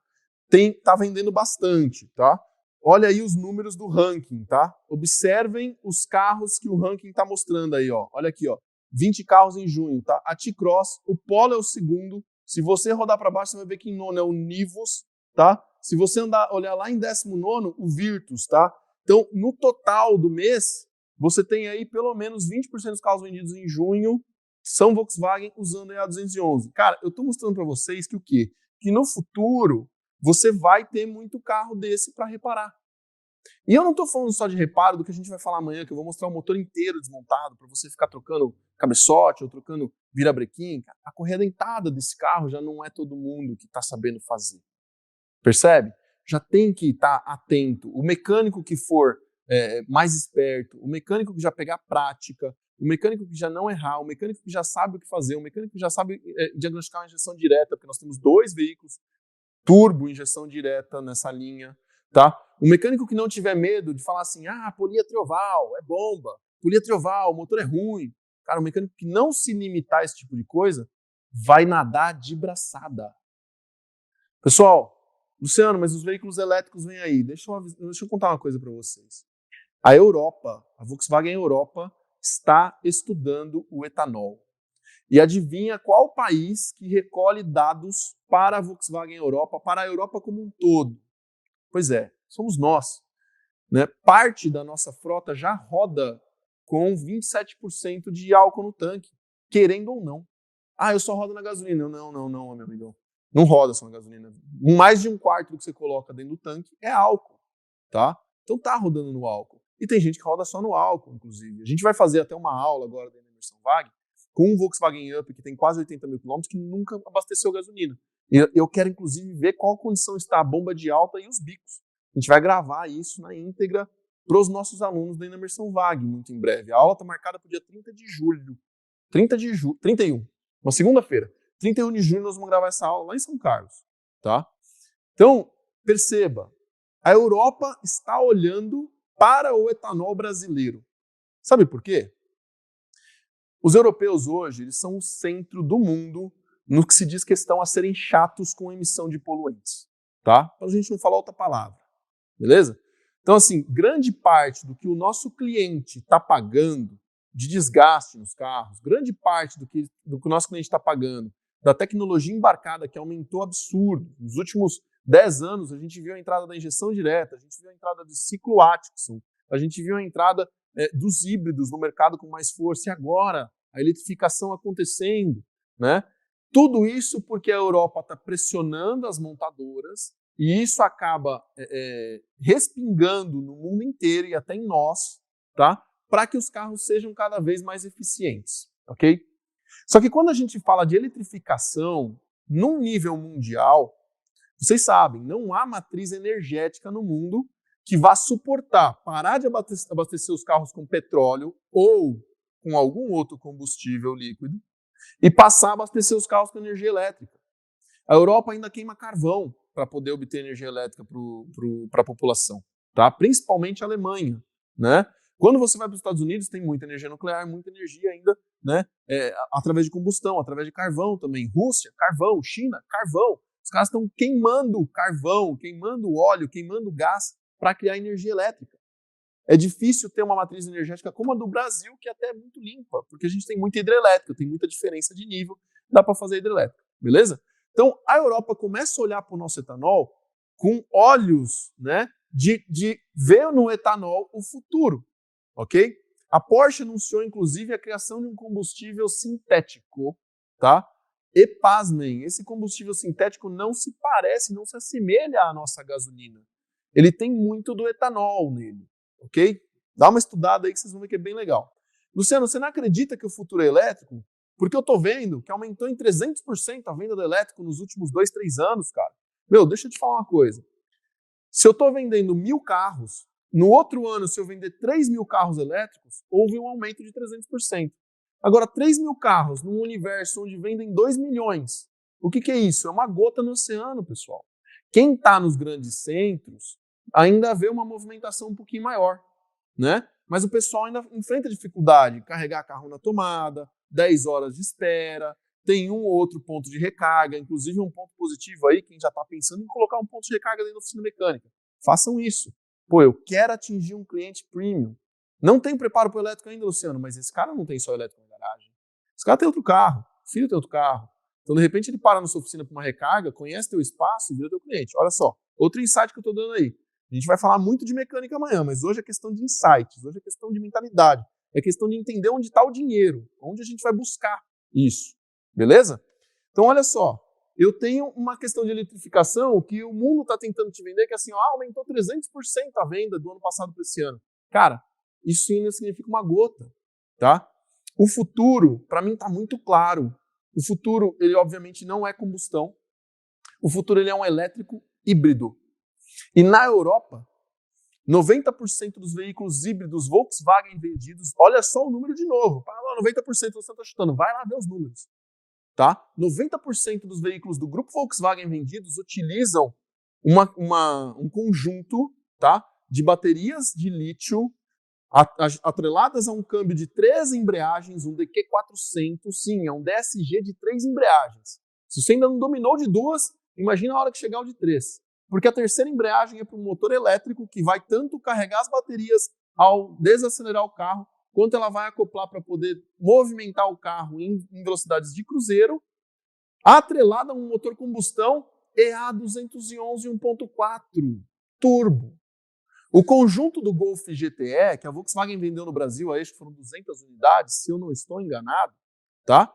Tá vendendo bastante, tá? Olha aí os números do ranking, tá? Observem os carros que o ranking está mostrando aí, ó. Olha aqui, ó. 20 carros em junho, tá? A T-Cross, o Polo é o segundo. Se você rodar para baixo, você vai ver que em nono é o Nivus, tá? Se você olhar lá em 19º, o Virtus, tá? Então, no total do mês, você tem aí pelo menos 20% dos carros vendidos em junho são Volkswagen usando a EA211. Cara, eu estou mostrando para vocês que o quê? Que no futuro você vai ter muito carro desse para reparar. E eu não estou falando só de reparo do que a gente vai falar amanhã, que eu vou mostrar o motor inteiro desmontado para você ficar trocando cabeçote ou trocando virabrequim. A correia dentada desse carro já não é todo mundo que está sabendo fazer. Percebe? Já tem que estar atento. O mecânico que for mais esperto, o mecânico que já pegar prática, o mecânico que já não errar, o mecânico que já sabe o que fazer, o mecânico que já sabe diagnosticar uma injeção direta, porque nós temos 2 veículos turbo injeção direta nessa linha, tá? O mecânico que não tiver medo de falar assim, polia trioval, é bomba, polia trioval, o motor é ruim. Cara, o mecânico que não se limitar a esse tipo de coisa vai nadar de braçada. Pessoal, Luciano, mas os veículos elétricos vêm aí. Deixa eu contar uma coisa para vocês. A Europa, a Volkswagen Europa, está estudando o etanol. E adivinha qual país que recolhe dados para a Volkswagen Europa, para a Europa como um todo? Pois é, somos nós. Né? Parte da nossa frota já roda com 27% de álcool no tanque, querendo ou não. Eu só rodo na gasolina. Não, meu amigo. Não roda só na gasolina. Mais de 1/4 do que você coloca dentro do tanque é álcool. Tá? Então tá rodando no álcool. E tem gente que roda só no álcool, inclusive. A gente vai fazer até uma aula agora da Emerson Vag com um Volkswagen Up que tem quase 80 mil quilômetros que nunca abasteceu gasolina. Eu quero, inclusive, ver qual condição está a bomba de alta e os bicos. A gente vai gravar isso na íntegra para os nossos alunos da Emerson Vag muito em breve. A aula está marcada para o dia 30 de julho. 31. Uma segunda-feira. 31 de julho nós vamos gravar essa aula lá em São Carlos. Tá? Então, perceba, a Europa está olhando para o etanol brasileiro. Sabe por quê? Os europeus hoje eles são o centro do mundo no que se diz questão a serem chatos com a emissão de poluentes. Tá? Para a gente não falar outra palavra. Beleza? Então, assim, grande parte do que o nosso cliente está pagando de desgaste nos carros, grande parte do que o nosso cliente está pagando da tecnologia embarcada que aumentou absurdo. Nos últimos 10 anos, a gente viu a entrada da injeção direta, a gente viu a entrada do ciclo Atkinson, a gente viu a entrada dos híbridos no mercado com mais força, e agora a eletrificação acontecendo. Né? Tudo isso porque a Europa está pressionando as montadoras e isso acaba respingando no mundo inteiro e até em nós, tá? Para que os carros sejam cada vez mais eficientes. Ok? Só que quando a gente fala de eletrificação num nível mundial, vocês sabem, não há matriz energética no mundo que vá suportar parar de abastecer os carros com petróleo ou com algum outro combustível líquido e passar a abastecer os carros com energia elétrica. A Europa ainda queima carvão para poder obter energia elétrica para a população, tá? Principalmente a Alemanha. Né? Quando você vai para os Estados Unidos, tem muita energia nuclear, muita energia ainda, né? Através de combustão, através de carvão também. Rússia, carvão. China, carvão. Os caras estão queimando carvão, queimando óleo, queimando gás para criar energia elétrica. É difícil ter uma matriz energética como a do Brasil, que até é muito limpa, porque a gente tem muita hidrelétrica, tem muita diferença de nível, dá para fazer hidrelétrica, beleza? Então, a Europa começa a olhar para o nosso etanol com olhos, né, de ver no etanol o futuro, ok? A Porsche anunciou, inclusive, a criação de um combustível sintético, tá? E pasmem, esse combustível sintético não se parece, não se assemelha à nossa gasolina. Ele tem muito do etanol nele, ok? Dá uma estudada aí que vocês vão ver que é bem legal. Luciano, você não acredita que o futuro é elétrico? Porque eu tô vendo que aumentou em 300% a venda do elétrico nos últimos 2, 3 anos, cara. Meu, deixa eu te falar uma coisa. Se eu tô vendendo 1.000 carros, no outro ano, se eu vender 3.000 carros elétricos, houve um aumento de 300%. Agora, 3.000 carros num universo onde vendem 2 milhões. O que é isso? É uma gota no oceano, pessoal. Quem está nos grandes centros ainda vê uma movimentação um pouquinho maior, né? Mas o pessoal ainda enfrenta dificuldade. Carregar carro na tomada, 10 horas de espera, tem um ou outro ponto de recarga, inclusive um ponto positivo aí, quem já está pensando em colocar um ponto de recarga dentro da oficina mecânica. Façam isso. Pô, eu quero atingir um cliente premium. Não tem preparo para o elétrico ainda, Luciano, mas esse cara não tem só elétrico na garagem. Esse cara tem outro carro, o filho tem outro carro. Então, de repente, ele para na sua oficina para uma recarga, conhece teu espaço e vira teu cliente. Olha só, outro insight que eu estou dando aí. A gente vai falar muito de mecânica amanhã, mas hoje é questão de insights, hoje é questão de mentalidade, é questão de entender onde está o dinheiro, onde a gente vai buscar isso, beleza? Então, olha só, eu tenho uma questão de eletrificação que o mundo está tentando te vender, que é assim, aumentou 300% a venda do ano passado para esse ano. Cara, isso ainda significa uma gota, tá? O futuro, para mim, está muito claro. O futuro, ele obviamente não é combustão. O futuro ele é um elétrico híbrido. E na Europa, 90% dos veículos híbridos Volkswagen vendidos, olha só o número de novo, 90% você está chutando, vai lá ver os números. Tá? 90% dos veículos do grupo Volkswagen vendidos utilizam um conjunto, tá, de baterias de lítio atreladas a um câmbio de 3 embreagens, um DQ400, sim, é um DSG de 3 embreagens. Se você ainda não dominou de 2, imagina a hora que chegar o de 3. Porque a terceira embreagem é para um motor elétrico que vai tanto carregar as baterias ao desacelerar o carro, quanto ela vai acoplar para poder movimentar o carro em velocidades de cruzeiro, atrelada a um motor combustão EA211 1.4 turbo. O conjunto do Golf GTE, que a Volkswagen vendeu no Brasil, acho que foram 200 unidades, se eu não estou enganado, tá?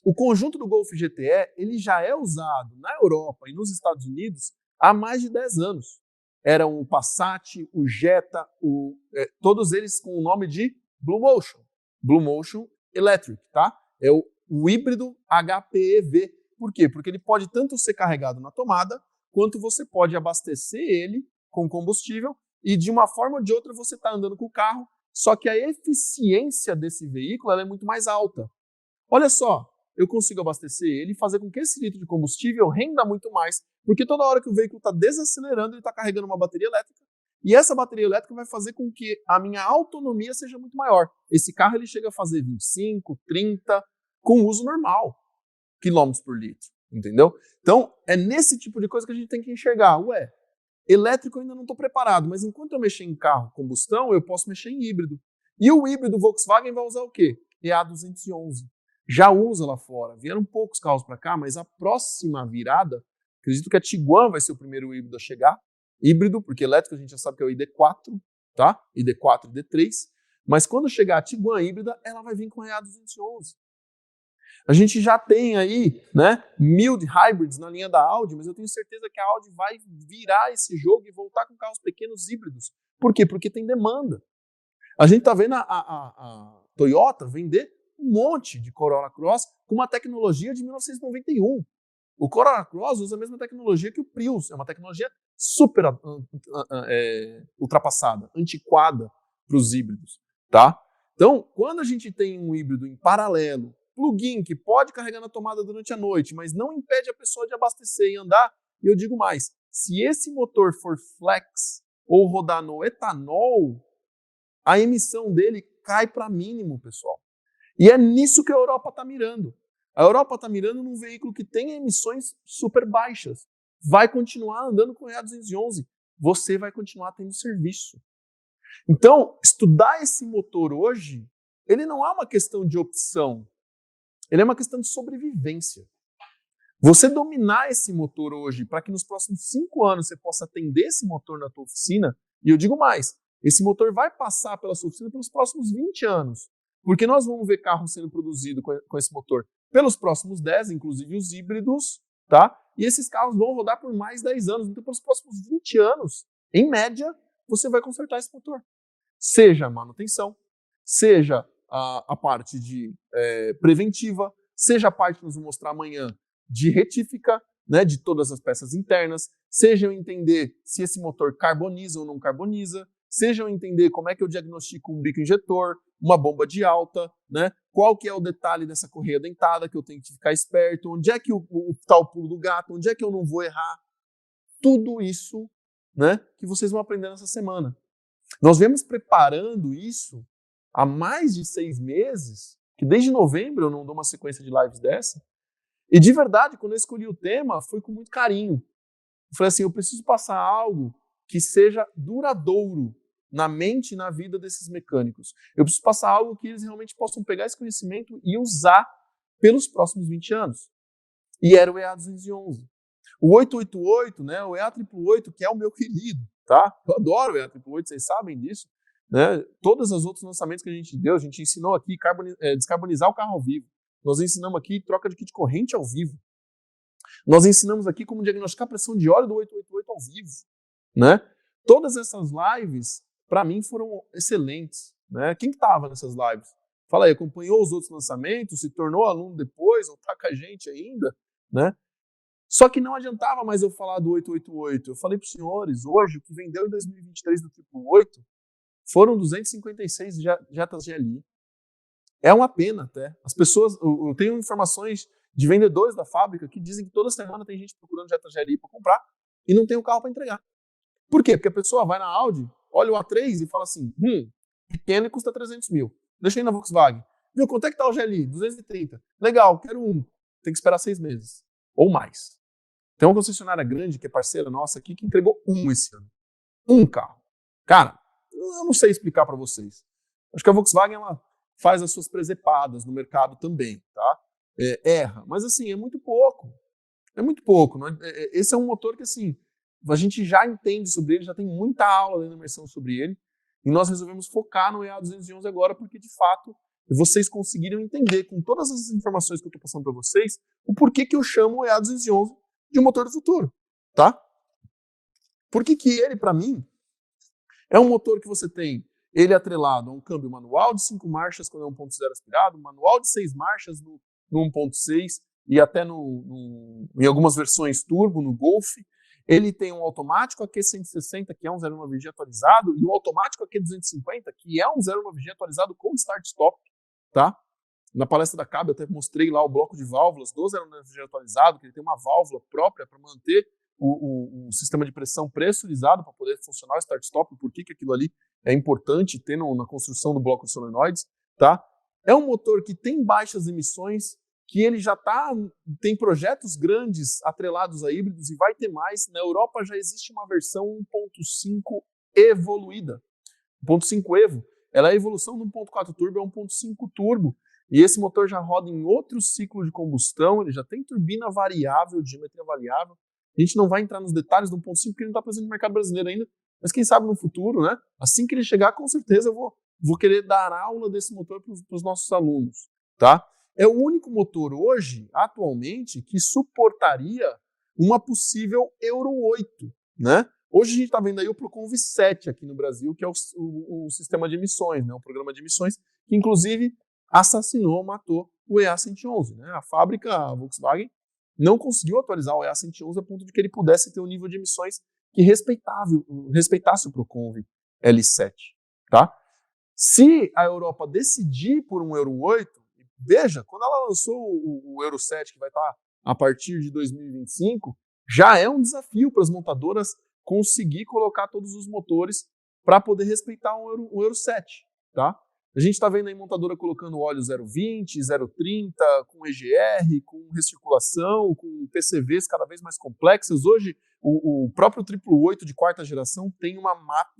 O conjunto do Golf GTE, ele já é usado na Europa e nos Estados Unidos há mais de 10 anos. Eram o Passat, o Jetta, todos eles com o nome de Blue Motion Electric, tá? É o híbrido HPEV. Por quê? Porque ele pode tanto ser carregado na tomada, quanto você pode abastecer ele com combustível e de uma forma ou de outra você está andando com o carro, só que a eficiência desse veículo ela é muito mais alta. Olha só, eu consigo abastecer ele e fazer com que esse litro de combustível renda muito mais, porque toda hora que o veículo está desacelerando, ele está carregando uma bateria elétrica, e essa bateria elétrica vai fazer com que a minha autonomia seja muito maior. Esse carro ele chega a fazer 25, 30, com uso normal, quilômetros por litro, entendeu? Então, é nesse tipo de coisa que a gente tem que enxergar. Elétrico eu ainda não estou preparado, mas enquanto eu mexer em carro combustão, eu posso mexer em híbrido. E o híbrido Volkswagen vai usar o quê? EA211. Já usa lá fora. Vieram poucos carros para cá, mas a próxima virada, acredito que a Tiguan vai ser o primeiro híbrido a chegar. Híbrido, porque elétrico a gente já sabe que é o ID4, tá? ID4 e ID3. Mas quando chegar a Tiguan híbrida, ela vai vir com a EA211. A gente já tem aí, né, mild hybrids na linha da Audi, mas eu tenho certeza que a Audi vai virar esse jogo e voltar com carros pequenos híbridos. Por quê? Porque tem demanda. A gente está vendo a Toyota vender um monte de Corolla Cross com uma tecnologia de 1991. O Corolla Cross usa a mesma tecnologia que o Prius, é uma tecnologia super ultrapassada, antiquada para os híbridos, tá? Então, quando a gente tem um híbrido em paralelo, plug-in que pode carregar na tomada durante a noite, mas não impede a pessoa de abastecer e andar, e eu digo mais, se esse motor for flex ou rodar no etanol, a emissão dele cai para mínimo, pessoal. E é nisso que a Europa está mirando. A Europa está mirando num veículo que tem emissões super baixas. Vai continuar andando com o EA211. Você vai continuar tendo serviço. Então, estudar esse motor hoje, ele não é uma questão de opção. Ele é uma questão de sobrevivência. Você dominar esse motor hoje para que nos próximos 5 anos você possa atender esse motor na tua oficina, e eu digo mais, esse motor vai passar pela sua oficina pelos próximos 20 anos. Porque nós vamos ver carro sendo produzido com esse motor pelos próximos 10, inclusive os híbridos, tá? E esses carros vão rodar por mais 10 anos. Então, pelos próximos 20 anos, em média, você vai consertar esse motor. Seja manutenção, seja a parte de preventiva, seja a parte que nós vamos mostrar amanhã de retífica, né, de todas as peças internas, seja eu entender se esse motor carboniza ou não carboniza, seja eu entender como é que eu diagnostico um bico injetor, uma bomba de alta, né? Qual que é o detalhe dessa correia dentada que eu tenho que ficar esperto, onde é que tá o pulo do gato, onde é que eu não vou errar. Tudo isso, né, que vocês vão aprender nessa semana. Nós viemos preparando isso há mais de 6 meses, que desde novembro eu não dou uma sequência de lives dessa, e de verdade, quando eu escolhi o tema, foi com muito carinho. Eu falei assim, eu preciso passar algo que seja duradouro na mente e na vida desses mecânicos. Eu preciso passar algo que eles realmente possam pegar esse conhecimento e usar pelos próximos 20 anos. E era o EA211. O 888, né, o EA888, que é o meu querido, tá? Eu adoro o EA888, vocês sabem disso, né? Todos os outros lançamentos que a gente deu, a gente ensinou aqui descarbonizar o carro ao vivo. Nós ensinamos aqui troca de kit corrente ao vivo. Nós ensinamos aqui como diagnosticar a pressão de óleo do 888 ao vivo, né? Todas essas lives, para mim, foram excelentes, né? Quem estava nessas lives? Fala aí, acompanhou os outros lançamentos, se tornou aluno depois, ou está com a gente ainda, né? Só que não adiantava mais eu falar do 888. Eu falei para os senhores, hoje, o que vendeu em 2023 do 888 foram 256 jetas GLI. É uma pena até. As pessoas, eu tenho informações de vendedores da fábrica que dizem que toda semana tem gente procurando Jetta GLI para comprar e não tem o carro para entregar. Por quê? Porque a pessoa vai na Audi, olha o A3 e fala assim, pequeno e custa 300 mil. Deixa aí na Volkswagen. Viu, quanto é que tá o GLI? 230. Legal, quero um. Tem que esperar 6 meses. Ou mais. Tem uma concessionária grande, que é parceira nossa aqui, que entregou esse ano. Um carro. Cara, eu não sei explicar para vocês. Acho que a Volkswagen, ela faz as suas presepadas no mercado também, tá? Erra. Mas assim, é muito pouco. É muito pouco. Não é? Esse é um motor que, assim, a gente já entende sobre ele, já tem muita aula dentro da imersão sobre ele, e nós resolvemos focar no EA211 agora, porque, de fato, vocês conseguiram entender, com todas as informações que eu estou passando para vocês, o porquê que eu chamo o EA211 de um motor do futuro, tá? Por que ele, para mim, é um motor que você tem ele atrelado a um câmbio manual de 5 marchas quando é 1.0 aspirado, manual de 6 marchas no 1.6 e até em algumas versões turbo, no Golf. Ele tem um automático AQ160, que é um 09G atualizado, e um automático AQ250, que é um 09G atualizado com start-stop, tá? Na palestra da CAB eu até mostrei lá o bloco de válvulas do 09G atualizado, que ele tem uma válvula própria para manter o sistema de pressão pressurizado para poder funcionar o start-stop, por que aquilo ali é importante ter na construção do bloco de solenoides, tá? É um motor que tem baixas emissões, que ele já tem projetos grandes atrelados a híbridos e vai ter mais. Na Europa já existe uma versão 1.5 evoluída. 1.5 Evo, ela é a evolução do 1.4 turbo, é 1.5 turbo. E esse motor já roda em outro ciclo de combustão, ele já tem turbina variável, geometria variável. A gente não vai entrar nos detalhes do 1.5 porque ele não está presente no mercado brasileiro ainda, mas quem sabe no futuro, né? Assim que ele chegar, com certeza eu vou querer dar aula desse motor para os nossos alunos, tá? É o único motor hoje, atualmente, que suportaria uma possível Euro 8, né? Hoje a gente está vendo aí o Proconv 7 aqui no Brasil, que é o sistema de emissões, né? O programa de emissões, que inclusive matou o EA111, né? A fábrica, a Volkswagen, não conseguiu atualizar o EA111 a ponto de que ele pudesse ter um nível de emissões que respeitasse o Proconv L7, tá? Se a Europa decidir por um Euro 8, veja, quando ela lançou o Euro 7, que vai estar a partir de 2025, já é um desafio para as montadoras conseguir colocar todos os motores para poder respeitar o Euro 7, tá? A gente está vendo aí montadora colocando óleo 0,20, 0,30, com EGR, com recirculação, com PCVs cada vez mais complexas. Hoje, o próprio 888 de quarta geração tem uma MAP,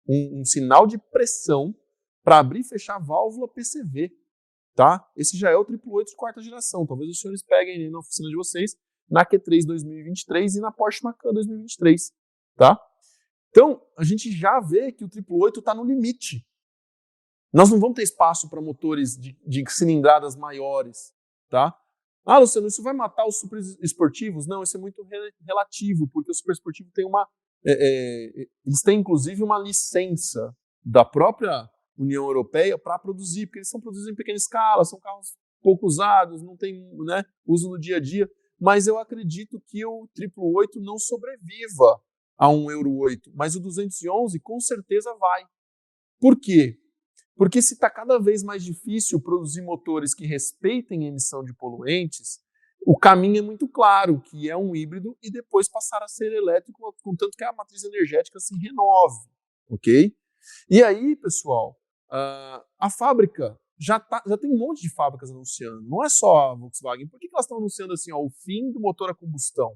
um sinal de pressão para abrir e fechar a válvula PCV. Tá? Esse já é o 888 de quarta geração. Talvez os senhores peguem na oficina de vocês na Q3 2023 e na Porsche Macan 2023. Tá? Então, a gente já vê que o 888 está no limite. Nós não vamos ter espaço para motores de cilindradas maiores. Tá? Ah, Luciano, isso vai matar os super esportivos? Não, isso é muito relativo, porque o super esportivo tem eles têm inclusive uma licença da própria União Europeia para produzir, porque eles são produzidos em pequena escala, são carros pouco usados, não tem, né, uso no dia a dia, mas eu acredito que o 888 não sobreviva a um Euro 8, mas o 211 com certeza vai. Por quê? Porque se está cada vez mais difícil produzir motores que respeitem a emissão de poluentes, o caminho é muito claro, que é um híbrido e depois passar a ser elétrico, contanto que a matriz energética se renove, ok? E aí, pessoal, a fábrica já tem um monte de fábricas anunciando, não é só a Volkswagen. Por que elas estão anunciando assim, o fim do motor a combustão?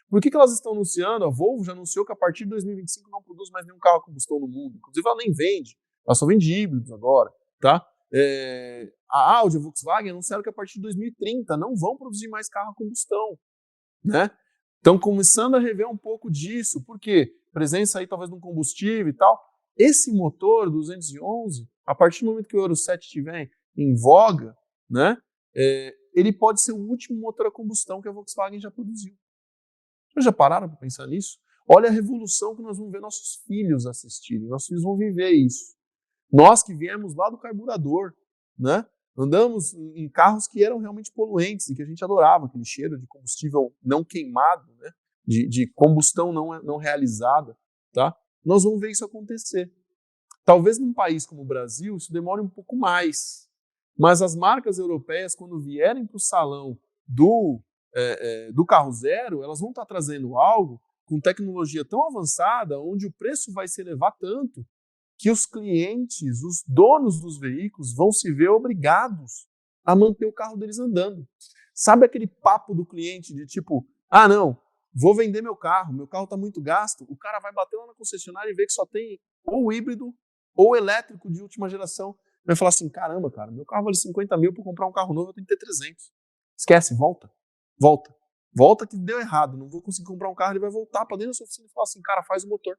Por que elas estão anunciando? A Volvo já anunciou que a partir de 2025 não produz mais nenhum carro a combustão no mundo. Inclusive ela nem vende, ela só vende híbridos agora, tá? A Audi e a Volkswagen anunciaram que a partir de 2030 não vão produzir mais carro a combustão, né? Estão começando a rever um pouco disso. Por quê? presença aí talvez de um combustível e tal. Esse motor 211, a partir do momento que o Euro 7 estiver em voga, né, ele pode ser o último motor a combustão que a Volkswagen já produziu. Vocês já pararam para pensar nisso? Olha a revolução que nós vamos ver nossos filhos assistirem. Nossos filhos vão viver isso. Nós que viemos lá do carburador, né? Andamos em carros que eram realmente poluentes e que a gente adorava, aquele cheiro de combustível não queimado, né? de combustão não realizada. Tá? Nós vamos ver isso acontecer. Talvez num país como o Brasil isso demore um pouco mais, mas as marcas europeias, quando vierem para o salão do carro zero, elas vão estar trazendo algo com tecnologia tão avançada, onde o preço vai se elevar tanto que os clientes, os donos dos veículos, vão se ver obrigados a manter o carro deles andando. Sabe aquele papo do cliente de tipo, ah não, vou vender meu carro está muito gasto, o cara vai bater lá na concessionária e ver que só tem ou híbrido ou elétrico de última geração. Vai falar assim, caramba, cara, meu carro vale 50 mil para comprar um carro novo, eu tenho que ter 300. Esquece, volta que deu errado, não vou conseguir comprar um carro, ele vai voltar para dentro da sua oficina e falar assim, cara, faz o motor.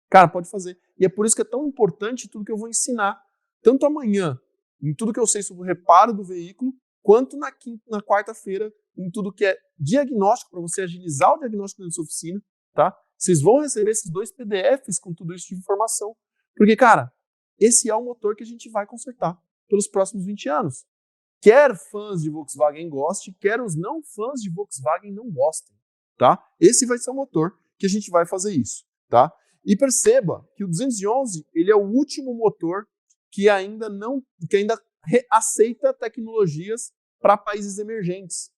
Cara, pode fazer. E é por isso que é tão importante tudo que eu vou ensinar, tanto amanhã, em tudo que eu sei sobre o reparo do veículo, quanto na quarta-feira, em tudo que é diagnóstico, para você agilizar o diagnóstico da sua oficina, tá? Vocês vão receber esses 2 PDFs com tudo isso de informação. Porque, cara, esse é o motor que a gente vai consertar pelos próximos 20 anos. Quer fãs de Volkswagen gostem, quer os não fãs de Volkswagen não gostem, tá? Esse vai ser o motor que a gente vai fazer isso, tá? E perceba que o 211 ele é o último motor que ainda aceita tecnologias para países emergentes.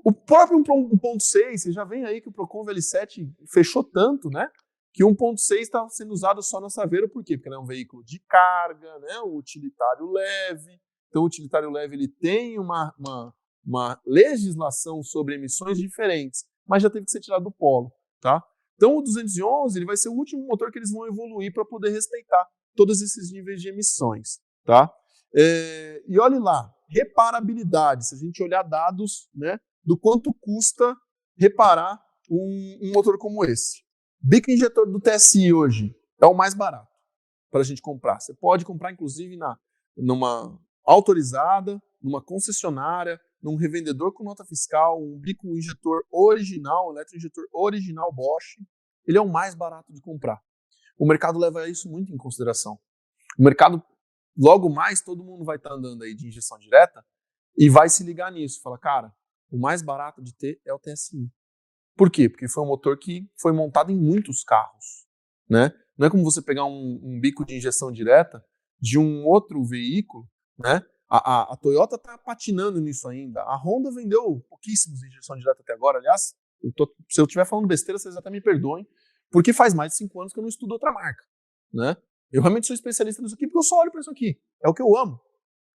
O próprio 1.6, você já vem aí que o Procon VL7 fechou tanto, né? Que o 1.6 está sendo usado só na Saveiro, por quê? Porque ele é um veículo de carga, né? Um utilitário leve. Então, o utilitário leve ele tem uma legislação sobre emissões diferentes, mas já teve que ser tirado do polo, tá? Então, o 211 ele vai ser o último motor que eles vão evoluir para poder respeitar todos esses níveis de emissões, tá? E olhe lá, reparabilidade, se a gente olhar dados, né, do quanto custa reparar um motor como esse. Bico injetor do TSI hoje é o mais barato para a gente comprar. Você pode comprar, inclusive, numa autorizada, numa concessionária, num revendedor com nota fiscal, um bico injetor original, um eletroinjetor original Bosch, ele é o mais barato de comprar. O mercado leva isso muito em consideração. O mercado, logo mais, todo mundo vai estar andando aí de injeção direta e vai se ligar nisso. Fala, cara, o mais barato de ter é o TSI. Por quê? Porque foi um motor que foi montado em muitos carros, né? Não é como você pegar um bico de injeção direta de um outro veículo, né? A Toyota está patinando nisso ainda. A Honda vendeu pouquíssimos de injeção direta até agora. Aliás, se eu estiver falando besteira, vocês até me perdoem, porque faz mais de 5 anos que eu não estudo outra marca, né? Eu realmente sou especialista nisso aqui porque eu só olho para isso aqui. É o que eu amo.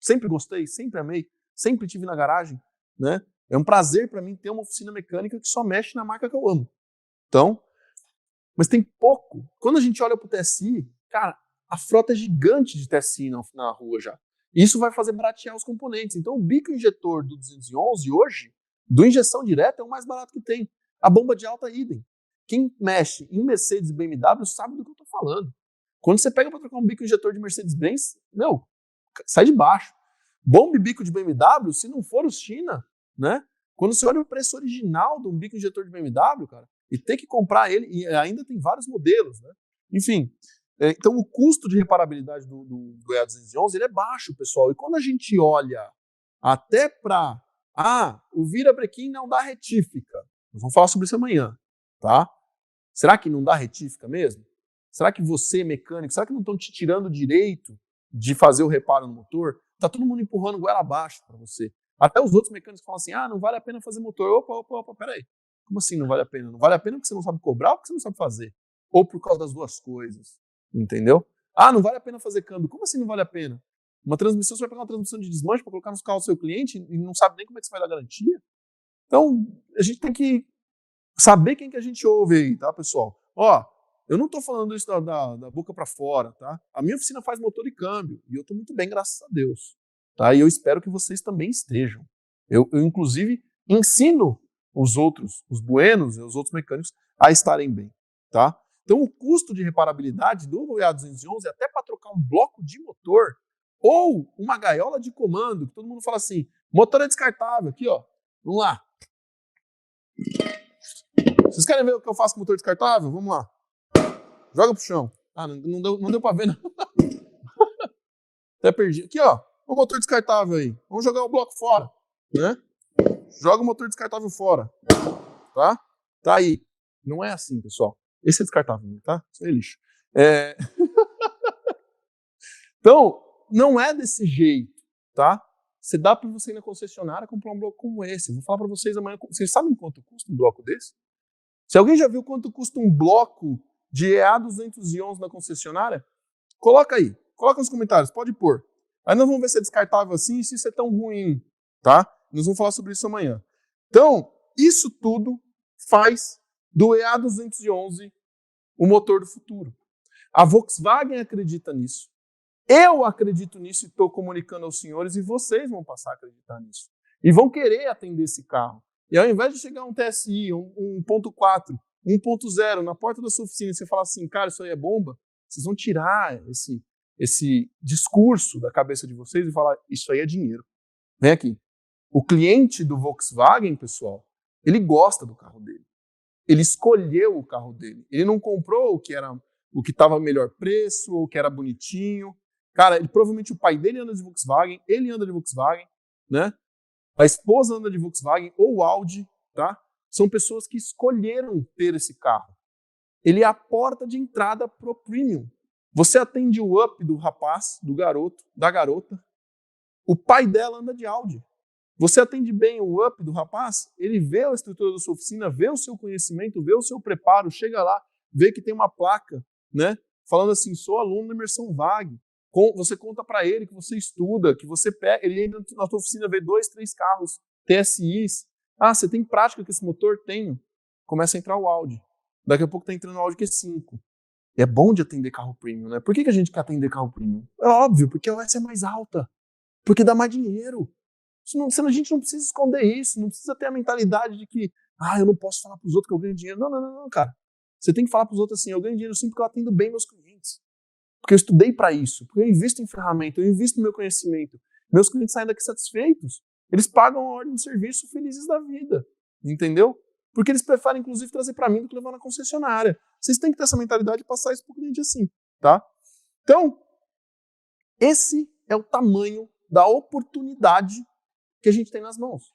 Sempre gostei, sempre amei, sempre tive na garagem, né? É um prazer para mim ter uma oficina mecânica que só mexe na marca que eu amo. Então, mas tem pouco. Quando a gente olha para o TSI, cara, a frota é gigante de TSI na rua já. Isso vai fazer baratear os componentes. Então, o bico injetor do 211 hoje, do injeção direta, é o mais barato que tem. A bomba de alta, idem. Quem mexe em Mercedes e BMW sabe do que eu estou falando. Quando você pega para trocar um bico injetor de Mercedes-Benz, meu, sai de baixo. Bomba e bico de BMW, se não for o China, né? Quando você olha o preço original de um bico injetor de BMW, cara, e tem que comprar ele, e ainda tem vários modelos, né? Enfim, então o custo de reparabilidade do EA211 ele é baixo, pessoal. E quando a gente olha até para o virabrequim não dá retífica. Nós vamos falar sobre isso amanhã, tá? Será que não dá retífica mesmo? Será que você, mecânico, será que não estão te tirando o direito de fazer o reparo no motor? Tá todo mundo empurrando goela abaixo para você. Até os outros mecânicos falam assim, não vale a pena fazer motor. Opa, peraí. Como assim não vale a pena? Não vale a pena porque você não sabe cobrar ou porque você não sabe fazer? Ou por causa das duas coisas, entendeu? Não vale a pena fazer câmbio. Como assim não vale a pena? Uma transmissão, você vai pegar uma transmissão de desmanche para colocar nos carros do seu cliente e não sabe nem como é que você vai dar garantia? Então, a gente tem que saber quem que a gente ouve aí, tá, pessoal? Eu não estou falando isso da boca para fora, tá? A minha oficina faz motor e câmbio e eu estou muito bem, graças a Deus. Tá? E eu espero que vocês também estejam. Eu inclusive, ensino os outros, os buenos e os outros mecânicos a estarem bem. tá? Então, o custo de reparabilidade do EA211 até para trocar um bloco de motor ou uma gaiola de comando, que todo mundo fala assim, motor é descartável, aqui, ó, vamos lá. Vocês querem ver o que eu faço com motor descartável? Vamos lá. Joga pro chão. Ah, não deu para ver, não. Até perdi. Aqui, ó, o motor descartável aí. Vamos jogar o bloco fora, né? Joga o motor descartável fora, tá? Tá aí. Não é assim, pessoal. Esse é descartável, tá? Isso é lixo. Então, não é desse jeito, tá? Você dá para você ir na concessionária comprar um bloco como esse. Eu vou falar para vocês amanhã. Vocês sabem quanto custa um bloco desse? Se alguém já viu quanto custa um bloco de EA211 na concessionária, coloca aí. Coloca nos comentários, pode pôr. Aí nós vamos ver se é descartável assim e se isso é tão ruim, tá? Nós vamos falar sobre isso amanhã. Então, isso tudo faz do EA211 o motor do futuro. A Volkswagen acredita nisso. Eu acredito nisso e estou comunicando aos senhores e vocês vão passar a acreditar nisso. E vão querer atender esse carro. E ao invés de chegar um TSI, um 1.4, 1.0 na porta da sua oficina e você falar assim, cara, isso aí é bomba, vocês vão tirar esse discurso da cabeça de vocês e falar, isso aí é dinheiro. Vem aqui. O cliente do Volkswagen, pessoal, ele gosta do carro dele. Ele escolheu o carro dele. Ele não comprou o que estava melhor preço, ou o que era bonitinho. Cara, provavelmente o pai dele anda de Volkswagen, ele anda de Volkswagen, né? A esposa anda de Volkswagen ou Audi, tá? São pessoas que escolheram ter esse carro. Ele é a porta de entrada pro premium. Você atende o up do rapaz, do garoto, da garota. O pai dela anda de Audi. Você atende bem o up do rapaz, ele vê a estrutura da sua oficina, vê o seu conhecimento, vê o seu preparo, chega lá, vê que tem uma placa, né? Falando assim, sou aluno da imersão VAG. Você conta para ele que você estuda, que você pega, ele entra na sua oficina, vê 2, 3 carros, TSIs. Ah, você tem prática com esse motor? Tenho. Começa a entrar o Audi. Daqui a pouco está entrando o Audi Q5. É bom de atender carro premium, né? Por que a gente quer atender carro premium? É óbvio, porque a OS é mais alta. Porque dá mais dinheiro. A gente não precisa esconder isso, não precisa ter a mentalidade de que eu não posso falar para os outros que eu ganho dinheiro. Não, cara. Você tem que falar para os outros assim, eu ganho dinheiro sim porque eu atendo bem meus clientes. Porque eu estudei para isso, porque eu invisto em ferramenta, eu invisto no meu conhecimento. Meus clientes saem daqui satisfeitos. Eles pagam a ordem de serviço felizes da vida. Entendeu? Porque eles preferem, inclusive, trazer para mim do que levar na concessionária. Vocês têm que ter essa mentalidade e passar isso para o cliente assim, tá? Então, esse é o tamanho da oportunidade que a gente tem nas mãos.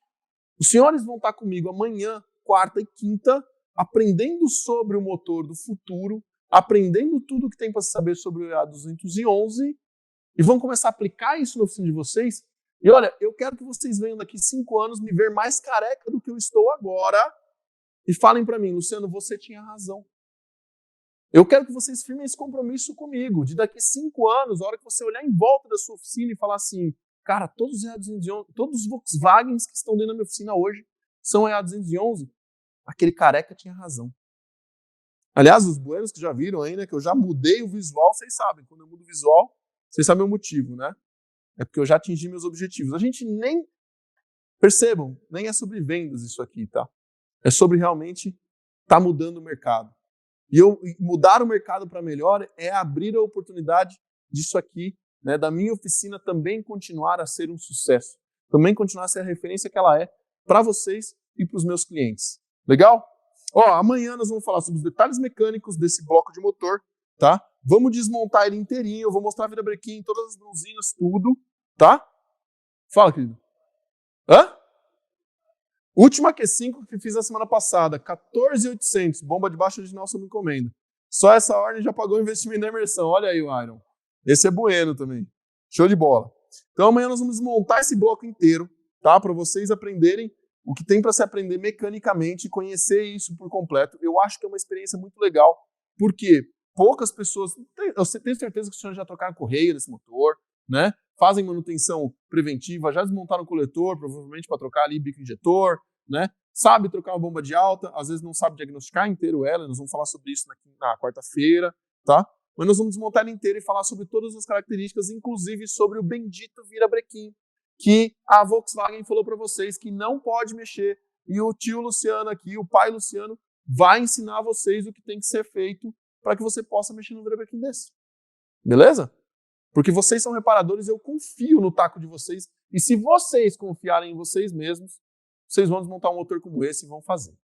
Os senhores vão estar comigo amanhã, quarta e quinta, aprendendo sobre o motor do futuro, aprendendo tudo que tem para saber sobre o EA211 e vão começar a aplicar isso na oficina de vocês. E olha, eu quero que vocês venham daqui 5 anos me ver mais careca do que eu estou agora e falem para mim, Luciano, você tinha razão. Eu quero que vocês firmem esse compromisso comigo, de daqui 5 anos, a hora que você olhar em volta da sua oficina e falar assim, cara, todos os EA211, todos os Volkswagens que estão dentro da minha oficina hoje são EA211. Aquele careca tinha razão. Aliás, os buenos que já viram aí, né, que eu já mudei o visual, vocês sabem. Quando eu mudo o visual, vocês sabem o motivo, né? É porque eu já atingi meus objetivos. A gente nem, percebam, nem é sobre vendas isso aqui, tá? É sobre realmente estar mudando o mercado. E mudar o mercado para melhor é abrir a oportunidade disso aqui, né, da minha oficina também continuar a ser um sucesso. Também continuar a ser a referência que ela é para vocês e para os meus clientes. Legal? Amanhã nós vamos falar sobre os detalhes mecânicos desse bloco de motor, tá? Vamos desmontar ele inteirinho, eu vou mostrar a virabrequim, todas as buzinas, tudo, tá? Fala, querido. Hã? Última Q5 que fiz na semana passada, 14.800, bomba de baixa original sob encomenda. Só essa ordem já pagou o investimento da imersão. Olha aí o Iron. Esse é bueno também. Show de bola. Então amanhã nós vamos desmontar esse bloco inteiro, tá? Para vocês aprenderem o que tem para se aprender mecanicamente e conhecer isso por completo. Eu acho que é uma experiência muito legal, porque poucas pessoas... Eu tenho certeza que os senhores já trocaram correia desse motor, né? Fazem manutenção preventiva, já desmontaram o coletor, provavelmente para trocar ali bico injetor, né? Sabe trocar uma bomba de alta, às vezes não sabe diagnosticar inteiro ela, nós vamos falar sobre isso na quarta-feira, tá? Mas nós vamos desmontar ela inteira e falar sobre todas as características, inclusive sobre o bendito virabrequim, que a Volkswagen falou para vocês que não pode mexer. E o tio Luciano aqui, o pai Luciano, vai ensinar vocês o que tem que ser feito para que você possa mexer no Verabraking desse. Beleza? Porque vocês são reparadores, eu confio no taco de vocês. E se vocês confiarem em vocês mesmos, vocês vão desmontar um motor como esse e vão fazer.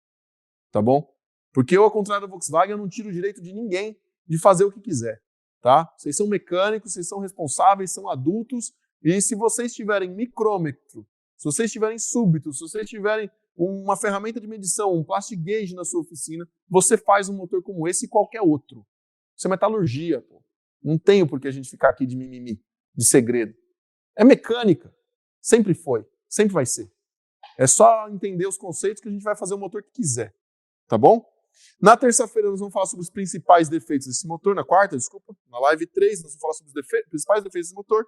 Tá bom? Porque eu, ao contrário da Volkswagen, eu não tiro o direito de ninguém de fazer o que quiser. Tá? Vocês são mecânicos, vocês são responsáveis, são adultos. E se vocês tiverem micrômetro, se vocês tiverem súbito, se vocês tiverem uma ferramenta de medição, um plastic gauge na sua oficina, você faz um motor como esse e qualquer outro. Isso é metalurgia, pô. Não tem por que a gente ficar aqui de mimimi, de segredo. É mecânica. Sempre foi. Sempre vai ser. É só entender os conceitos que a gente vai fazer o motor que quiser. Tá bom? Na terça-feira nós vamos falar sobre os principais defeitos desse motor. Na quarta, desculpa. Na live 3 nós vamos falar sobre os principais defeitos desse motor.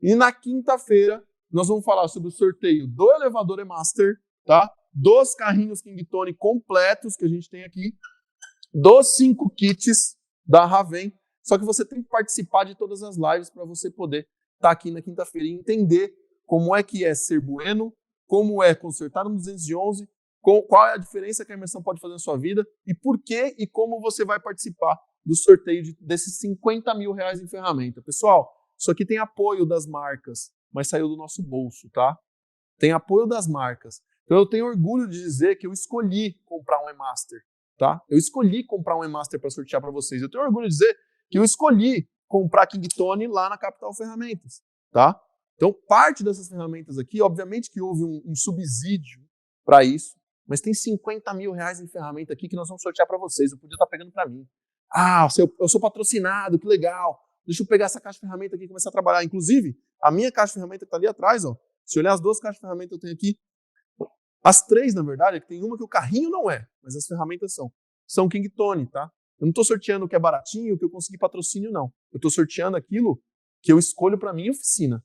E na quinta-feira nós vamos falar sobre o sorteio do elevador E-Master, tá? Dos carrinhos Kingtone completos que a gente tem aqui. Dos 5 kits da Raven. Só que você tem que participar de todas as lives para você poder estar aqui na quinta-feira e entender como é que é ser bueno, como é consertar um 211, qual é a diferença que a imersão pode fazer na sua vida e por que e como você vai participar do sorteio desses 50 mil reais em ferramenta. Pessoal, isso aqui tem apoio das marcas, mas saiu do nosso bolso, tá? Tem apoio das marcas. Então eu tenho orgulho de dizer que eu escolhi comprar um E-Master, tá? Eu escolhi comprar um E-Master para sortear para vocês. Eu tenho orgulho de dizer que eu escolhi comprar Kingtone lá na Capital Ferramentas, tá? Então, parte dessas ferramentas aqui, obviamente que houve um subsídio para isso, mas tem 50 mil reais em ferramenta aqui que nós vamos sortear para vocês. Eu podia estar pegando para mim. Ah, eu sou patrocinado, que legal. Deixa eu pegar essa caixa de ferramenta aqui e começar a trabalhar. Inclusive, a minha caixa de ferramenta que está ali atrás, ó, se olhar as 2 caixas de ferramenta que eu tenho aqui, as 3, na verdade, é que tem uma que o carrinho não é, mas as ferramentas são Kingtone, tá? Eu não estou sorteando o que é baratinho, o que eu consegui patrocínio, não. Eu estou sorteando aquilo que eu escolho para minha oficina.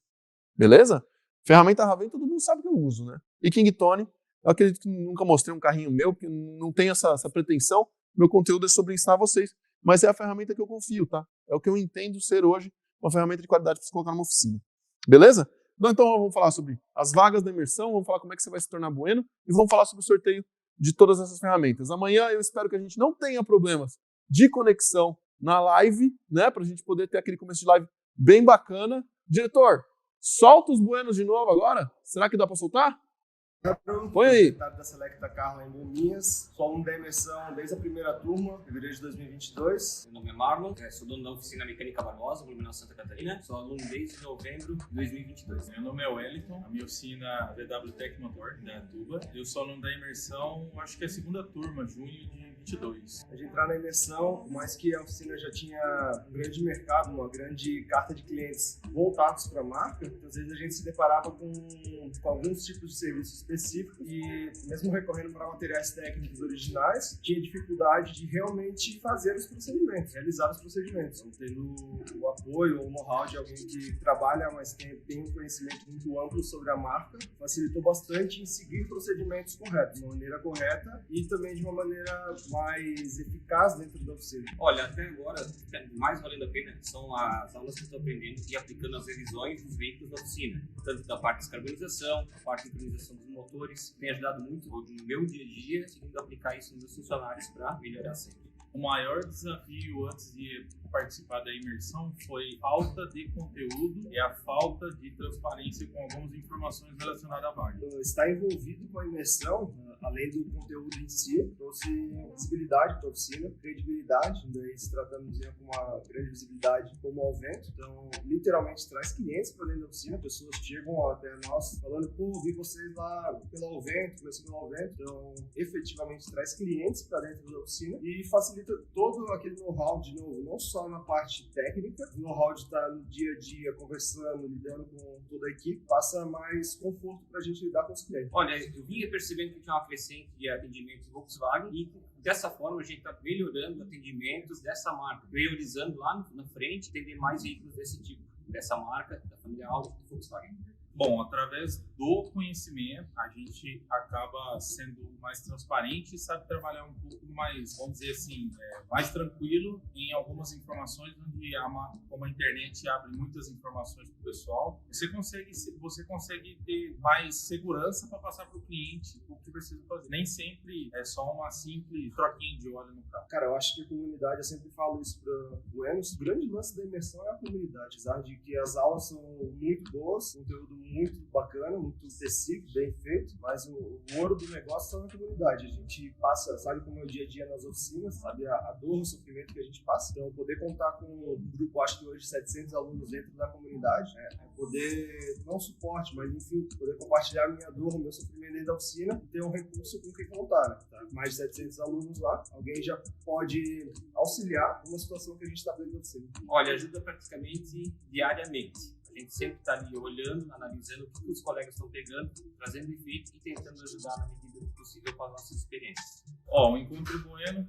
Beleza? Ferramenta Raven, todo mundo sabe que eu uso, né? E Kingtone, eu acredito que nunca mostrei um carrinho meu, porque não tenho essa pretensão. Meu conteúdo é sobre ensinar vocês, mas é a ferramenta que eu confio, tá? É o que eu entendo ser hoje uma ferramenta de qualidade para você colocar numa oficina. Beleza? Então vamos falar sobre as vagas da imersão, vamos falar como é que você vai se tornar bueno e vamos falar sobre o sorteio de todas essas ferramentas. Amanhã eu espero que a gente não tenha problemas de conexão na live, né? Pra gente poder ter aquele começo de live bem bacana. Diretor, solta os buenos de novo agora? Será que dá pra soltar? Põe aí. Da Selecta Carla em Bombinhas, sou aluno da imersão desde a primeira turma, fevereiro de 2022. Meu nome é Marlon, sou dono da oficina Mecânica Barbosa, Blumenau, Santa Catarina. Sou aluno desde novembro de 2022. Meu nome é Wellington, a minha oficina VW Tech Motor, da Tuba. Eu sou aluno da imersão, acho que é a segunda turma, junho de 22. Antes de entrar na imersão, por mais que a oficina já tinha um grande mercado, uma grande carta de clientes voltados para a marca, às vezes a gente se deparava com alguns tipos de serviços específicos e, mesmo recorrendo para materiais técnicos originais, tinha dificuldade de realmente fazer os procedimentos, realizar os procedimentos. Então, tendo o apoio ou o know-how de alguém que trabalha, mas tem um conhecimento muito amplo sobre a marca, facilitou bastante em seguir procedimentos corretos, de uma maneira correta e também de uma maneira mais eficaz dentro da oficina. Olha, até agora, o que é mais valendo a pena são as aulas que eu estou aprendendo e aplicando as revisões dos veículos da oficina, tanto da parte de descarbonização, a parte de sincronização dos motores, tem ajudado muito no meu dia a dia, conseguindo aplicar isso nos meus funcionários para melhorar sempre. O maior desafio antes de participar da imersão foi falta de conteúdo e a falta de transparência com algumas informações relacionadas à vaga. Estar envolvido com a imersão, além do conteúdo em si, trouxe visibilidade para a oficina, credibilidade, daí se tratando de uma grande visibilidade como ao vento. Então, literalmente traz clientes para dentro da oficina, pessoas chegam até nós falando, pô, vi vocês lá pela Alvento, conheci pela Alvento. Então, efetivamente traz clientes para dentro da oficina e facilita todo aquele know-how, de novo, não só na parte técnica, o know-how de estar no dia a dia conversando, lidando com toda a equipe, passa mais conforto para a gente lidar com os clientes. Olha, eu vinha percebendo que tinha uma crescente de atendimento Volkswagen e dessa forma a gente está melhorando atendimentos dessa marca, priorizando lá na frente atender mais veículos desse tipo, dessa marca, da família Audi e Volkswagen. Bom, através do conhecimento, a gente acaba sendo mais transparente e sabe trabalhar um pouco mais, vamos dizer assim, mais tranquilo em algumas informações, onde como a internet abre muitas informações para o pessoal, você consegue ter mais segurança para passar para o cliente o que precisa fazer. Nem sempre é só uma simples troquinha de óleo no carro. Cara, eu acho que a comunidade, eu sempre falo isso para o Enos, o grande lance da imersão é a comunidade, sabe? De que as aulas são muito boas, conteúdo muito bacana, muito específico, bem feito, mas o ouro do negócio está na comunidade. A gente passa, sabe como é o dia a dia nas oficinas, sabe a dor, o sofrimento que a gente passa. Então, poder contar com um grupo, acho que hoje 700 alunos dentro da comunidade, poder, não suporte, mas enfim, poder compartilhar a minha dor, o meu sofrimento dentro da oficina e ter um recurso com quem contar, né? Tá? Mais de 700 alunos lá, alguém já pode auxiliar numa situação que a gente está dentro da oficina. Olha, ajuda praticamente diariamente. A gente sempre está ali olhando, analisando o que os colegas estão pegando, trazendo efeito e tentando ajudar na medida do possível com as nossas experiências. O Encontro Bueno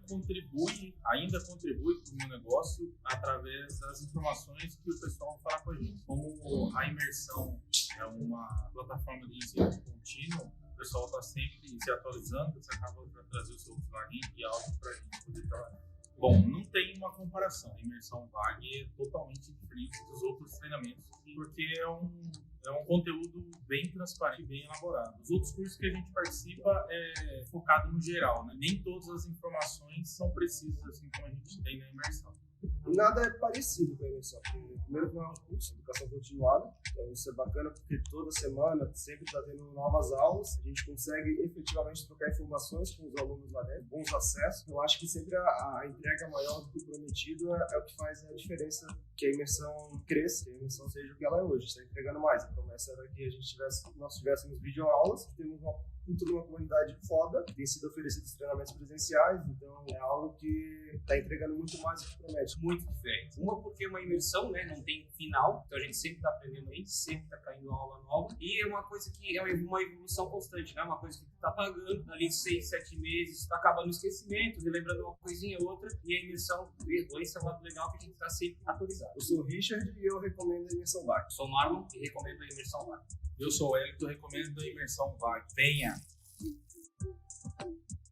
ainda contribui para o meu negócio através das informações que o pessoal fala com a gente. Como a imersão é uma plataforma de ensino contínuo, o pessoal está sempre se atualizando, você acaba de trazer o seu variante e algo para a gente poder trabalhar. Bom, não tem uma comparação. A imersão VAG é totalmente diferente dos outros treinamentos, porque é um conteúdo bem transparente, bem elaborado. Os outros cursos que a gente participa é focado no geral, né? Nem todas as informações são precisas, assim como a gente tem na imersão. Nada é parecido com a imersão. Primeiro que é um curso de educação continuada, então isso é bacana porque toda semana sempre está tendo novas aulas, a gente consegue efetivamente trocar informações com os alunos lá dentro, bons acessos. Eu acho que sempre a entrega maior do que o prometido é o que faz a diferença, que a imersão cresça, que a imersão seja o que ela é hoje, está entregando mais. A promessa era que nós tivéssemos videoaulas, temos uma comunidade foda, tem sido oferecidos treinamentos presenciais, então é algo que está entregando muito mais do que promete. Muito diferente. Uma porque é uma imersão, né, não tem final, então a gente sempre está aprendendo aí, sempre está caindo aula nova, e é uma coisa que é uma evolução constante, né, uma coisa que tu está pagando, ali 6, 7 meses, está acabando o esquecimento, relembrando uma coisinha ou outra, e a imersão, esse é um lado legal que a gente está sempre atualizado. Eu sou o Richard e eu recomendo a imersão VAG. Sou o Marlon e recomendo a imersão VAG. Eu sou o Hélio e recomendo a imersão VAG. Venha!